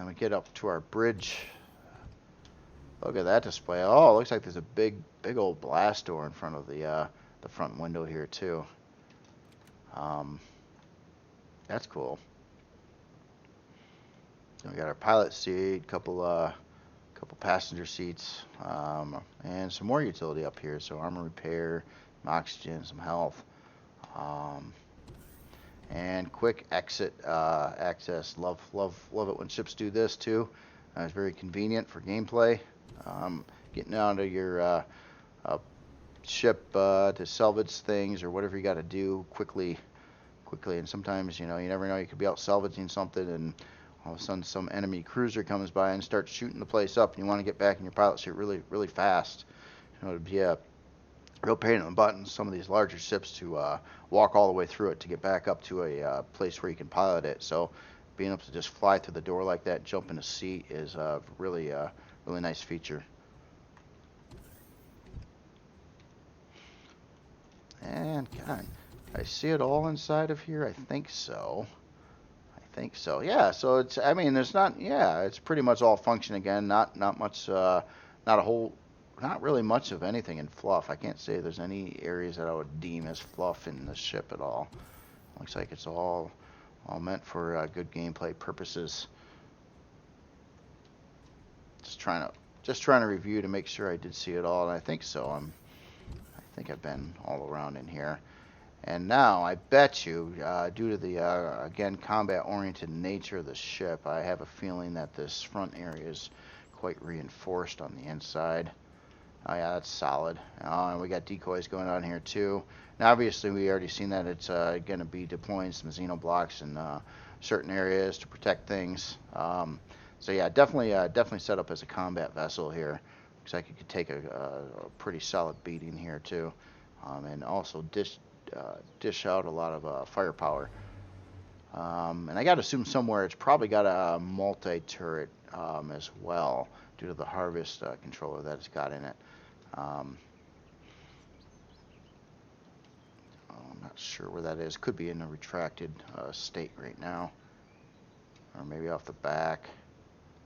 And we get up to our bridge. Look at that display. Oh, it looks like there's a big old blast door in front of the front window here too. That's cool. And we got our pilot seat, couple passenger seats, and some more utility up here. So armor repair, some oxygen, some health, and quick exit access. Love it when ships do this too. It's very convenient for gameplay. Getting out of your ship to salvage things or whatever you got to do quickly. And sometimes, you never know, you could be out salvaging something and all of a sudden some enemy cruiser comes by and starts shooting the place up, and you want to get back in your pilot seat really fast. It'd be a real pain in the butt in some of these larger ships to walk all the way through it to get back up to a place where you can pilot it. So being able to just fly through the door like that, jump in a seat, is a really nice feature. And God, I see it all inside of here. I think so. Yeah. So it's. I mean, there's not. Yeah, it's pretty much all function again. Not much. Not a whole. Not really much of anything in fluff. I can't say there's any areas that I would deem as fluff in the ship at all. Looks like it's all meant for good gameplay purposes. Just trying to review to make sure I did see it all, and I think so. I think I've been all around in here. And now, I bet you, due to the, again, combat-oriented nature of the ship, I have a feeling that this front area is quite reinforced on the inside. Oh yeah, that's solid. And we got decoys going on here too. Now, obviously, we already seen that it's going to be deploying some xenoblocks in certain areas to protect things. So yeah, definitely set up as a combat vessel here. Looks like it could take a pretty solid beating here too, and also dish out a lot of firepower. And I got to assume somewhere it's probably got a multi-turret as well, due to the harvest controller that it's got in it. I'm not sure where that is. Could be in a retracted state right now, or maybe off the back.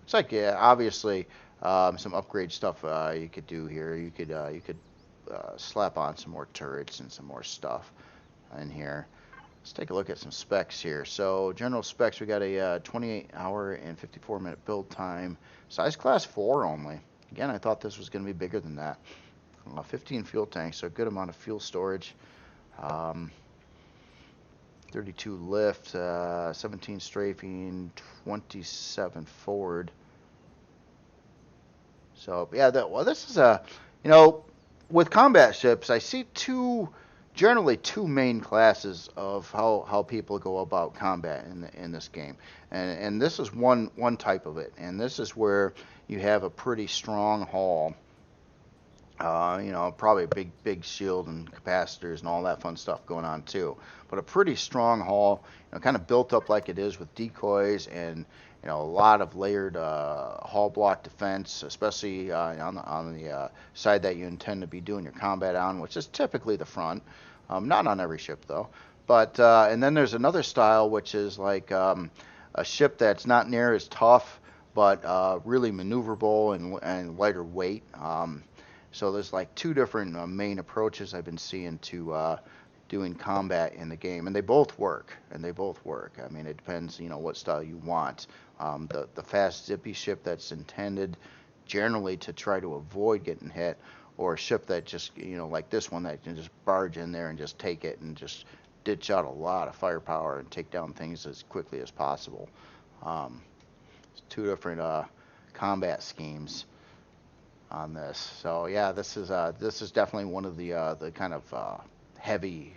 It's like, yeah, obviously some upgrade stuff you could do here. You could slap on some more turrets and some more stuff in here. Let's take a look at some specs here. So general specs, we got a 28-hour and 54-minute build time, size class 4 only. Again, I thought this was going to be bigger than that. 15 fuel tanks, so a good amount of fuel storage. 32 lift, 17 strafing, 27 forward. So yeah, this is a, with combat ships, I see generally two main classes of how people go about combat in this game, and this is one type of it, and this is where you have a pretty strong hull, probably a big shield and capacitors and all that fun stuff going on too, but a pretty strong hull, kind of built up like it is with decoys and a lot of layered hull block defense, especially on the side that you intend to be doing your combat on, which is typically the front. Not on every ship though. But and then there's another style which is like a ship that's not near as tough, but really maneuverable and lighter weight. So there's like two different main approaches I've been seeing to doing combat in the game, and they both work. I mean, it depends, what style you want. The fast zippy ship that's intended generally to try to avoid getting hit, or a ship that just, like this one that can just barge in there and just take it and just ditch out a lot of firepower and take down things as quickly as possible. It's two different combat schemes on this. So yeah, this is definitely one of the kind of heavy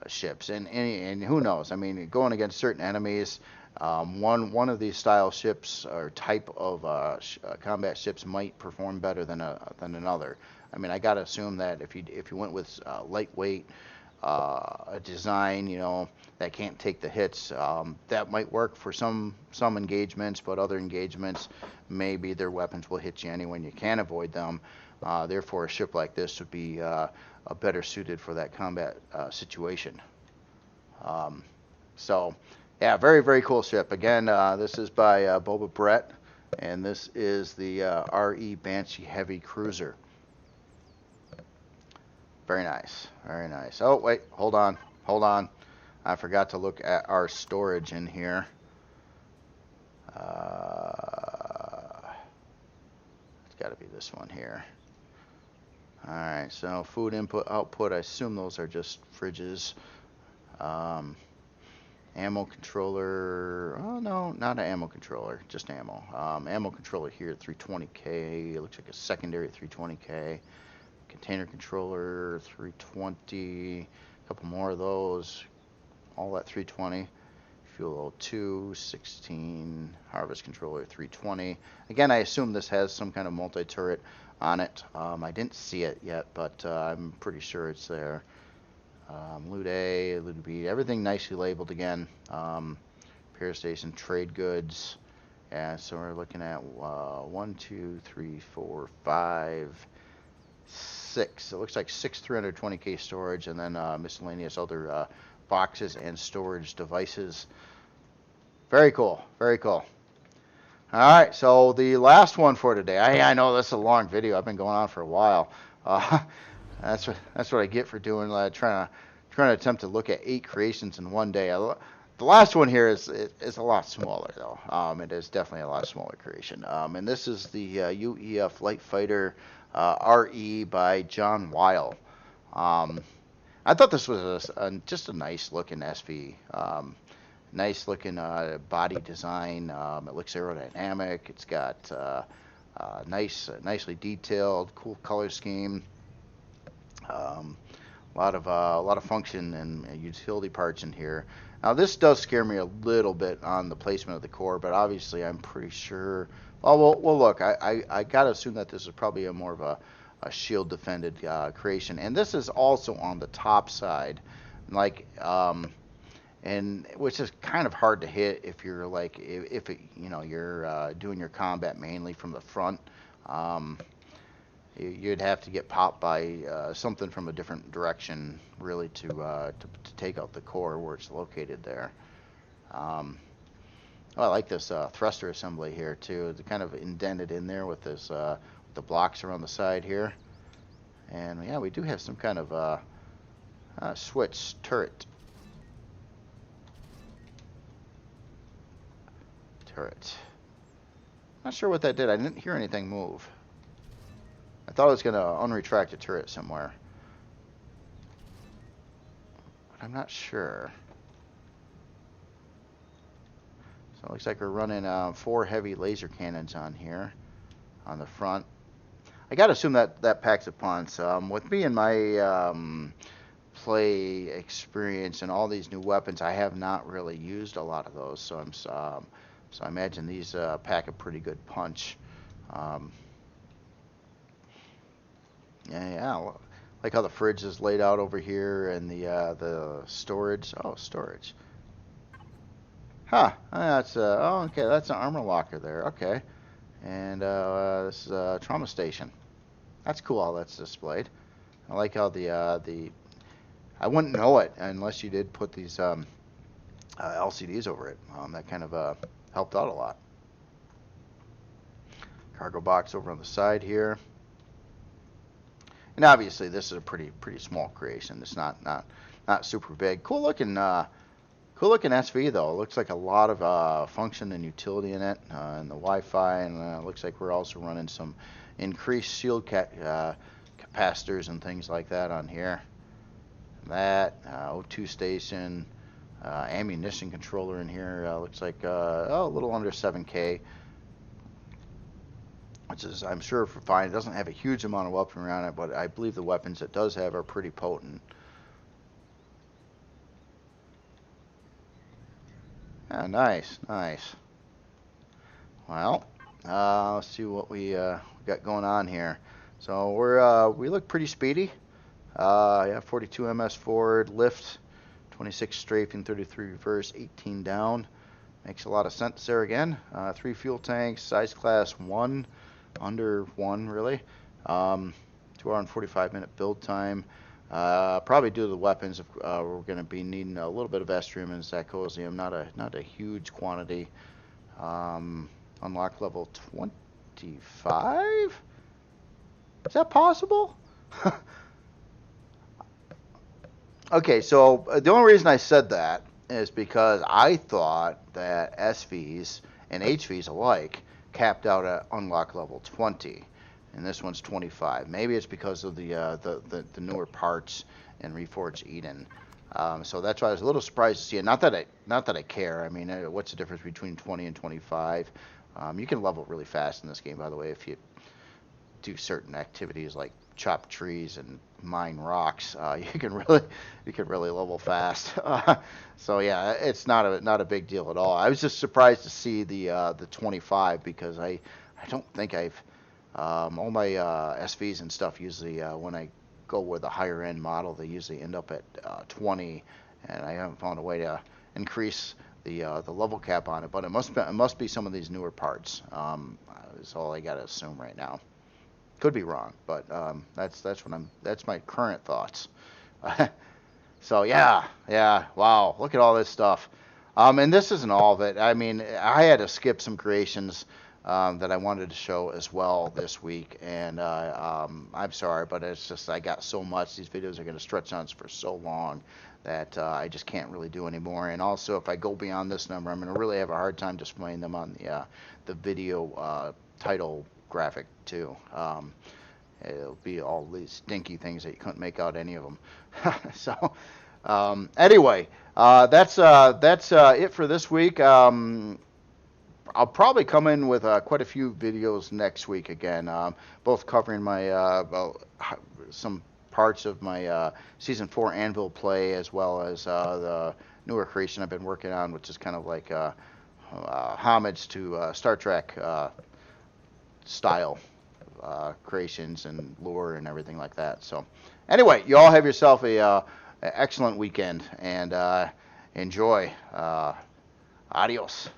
ships, and who knows? I mean, going against certain enemies, one of these style ships or type of combat ships might perform better than another. I mean, I gotta assume that if you went with lightweight design, that can't take the hits, that might work for some engagements, but other engagements, maybe their weapons will hit you anyway and you can't avoid them. Therefore, a ship like this would be better suited for that combat situation. So, Yeah, very, very cool ship. Again, this is by Boba Brett, and this is the RE Banshee Heavy Cruiser. Very nice, very nice. Oh, wait, hold on, hold on. I forgot to look at our storage in here. It's got to be this one here. Alright, so food input, output, I assume those are just fridges. Ammo controller, oh no, not an ammo controller, just ammo. Ammo controller here at 320k, it looks like a secondary at 320k. Container controller, 320, a couple more of those, all at 320. Fuel 02, 16, harvest controller 320. Again, I assume this has some kind of multi-turret on it. I didn't see it yet, but I'm pretty sure it's there. Loot A, Loot B, everything nicely labeled again. Repair station, trade goods. Yeah, so we're looking at 1, 2, 3, 4, 5, 6. It looks like 6 320k storage, and then miscellaneous other boxes and storage devices. Very cool, very cool. All right, so the last one for today. I know this is a long video. I've been going on for a while. That's what I get for doing trying to attempt to look at 8 creations in one day. The last one here is a lot smaller though. It is definitely a lot smaller creation. And this is the UEF Light Fighter RE by John Weil. I thought this was just a nice looking SV. Nice looking body design. It looks aerodynamic. It's got nicely detailed, cool color scheme. A lot of function and utility parts in here. Now this does scare me a little bit on the placement of the core, but obviously I'm pretty sure. Well, look, I gotta assume that this is probably more of a shield defended creation, and this is also on the top side, like and which is kind of hard to hit if you're like if it, you're doing your combat mainly from the front. You'd have to get popped by something from a different direction really to take out the core where it's located there. Oh, I like this thruster assembly here too. It's kind of indented in there with this the blocks around the side here. And yeah, we do have some kind of switch turret. Not sure what that did. I didn't hear anything move. I thought it was going to unretract a turret somewhere, but I'm not sure. So it looks like we're running 4 heavy laser cannons on here on the front. I gotta assume that packs a punch. With me and my play experience and all these new weapons, I have not really used a lot of those. So I imagine these pack a pretty good punch. Yeah, like how the fridge is laid out over here and the storage. Oh, storage. Huh? That's oh, okay. That's an armor locker there. Okay. And this is a trauma station. That's cool how that's displayed. I like how the I wouldn't know it unless you did put these LCDs over it. That kind of helped out a lot. Cargo box over on the side here. And obviously this is a pretty small creation. It's not super big. Cool looking SV though. It looks like a lot of function and utility in it, and the Wi-Fi, and it looks like we're also running some increased shield capacitors and things like that on here. That O2 station, ammunition controller in here. Looks like a little under 7K, which is, I'm sure, for fine. It doesn't have a huge amount of weaponry on it, but I believe the weapons it does have are pretty potent. Yeah, nice. Well, let's see what we got going on here. So we look pretty speedy. Yeah, 42 ms forward, lift, 26 strafing, 33 reverse, 18 down. Makes a lot of sense there again. 3 fuel tanks, size class 1, under 1 really. 2 hour and 45 minute build time. Probably due to the weapons, we're going to be needing a little bit of estrium and zirconium, not a huge quantity. Unlock level 25? Is that possible? Okay, so the only reason I said that is because I thought that SVs and HVs alike capped out at unlock level 20, and this one's 25. Maybe it's because of the newer parts in Reforged Eden. So that's why I was a little surprised to see it. Not that I care. I mean, what's the difference between 20 and 25? You can level really fast in this game, by the way, if you do certain activities like chop trees and mine rocks. You can really level fast. So yeah, it's not a big deal at all. I was just surprised to see the 25 because I don't think I've all my SVs and stuff usually when I go with a higher end model, they usually end up at 20, and I haven't found a way to increase the level cap on it. But it must be some of these newer parts. Is all I gotta assume right now. Could be wrong, but that's my current thoughts. So yeah, wow, look at all this stuff. And this isn't all of it. I mean, I had to skip some creations that I wanted to show as well this week, and I'm sorry, but it's just I got so much. These videos are going to stretch on for so long that I just can't really do anymore. And also, if I go beyond this number, I'm going to really have a hard time displaying them on the video title graphic too. It'll be all these stinky things that you couldn't make out any of them. So anyway, that's it for this week. I'll probably come in with quite a few videos next week again, both covering my some parts of my Season 4 Anvil play, as well as the newer creation I've been working on, which is kind of like homage to Star Trek style creations and lore and everything like that. So anyway, you all have yourself a excellent weekend, and enjoy. Adios.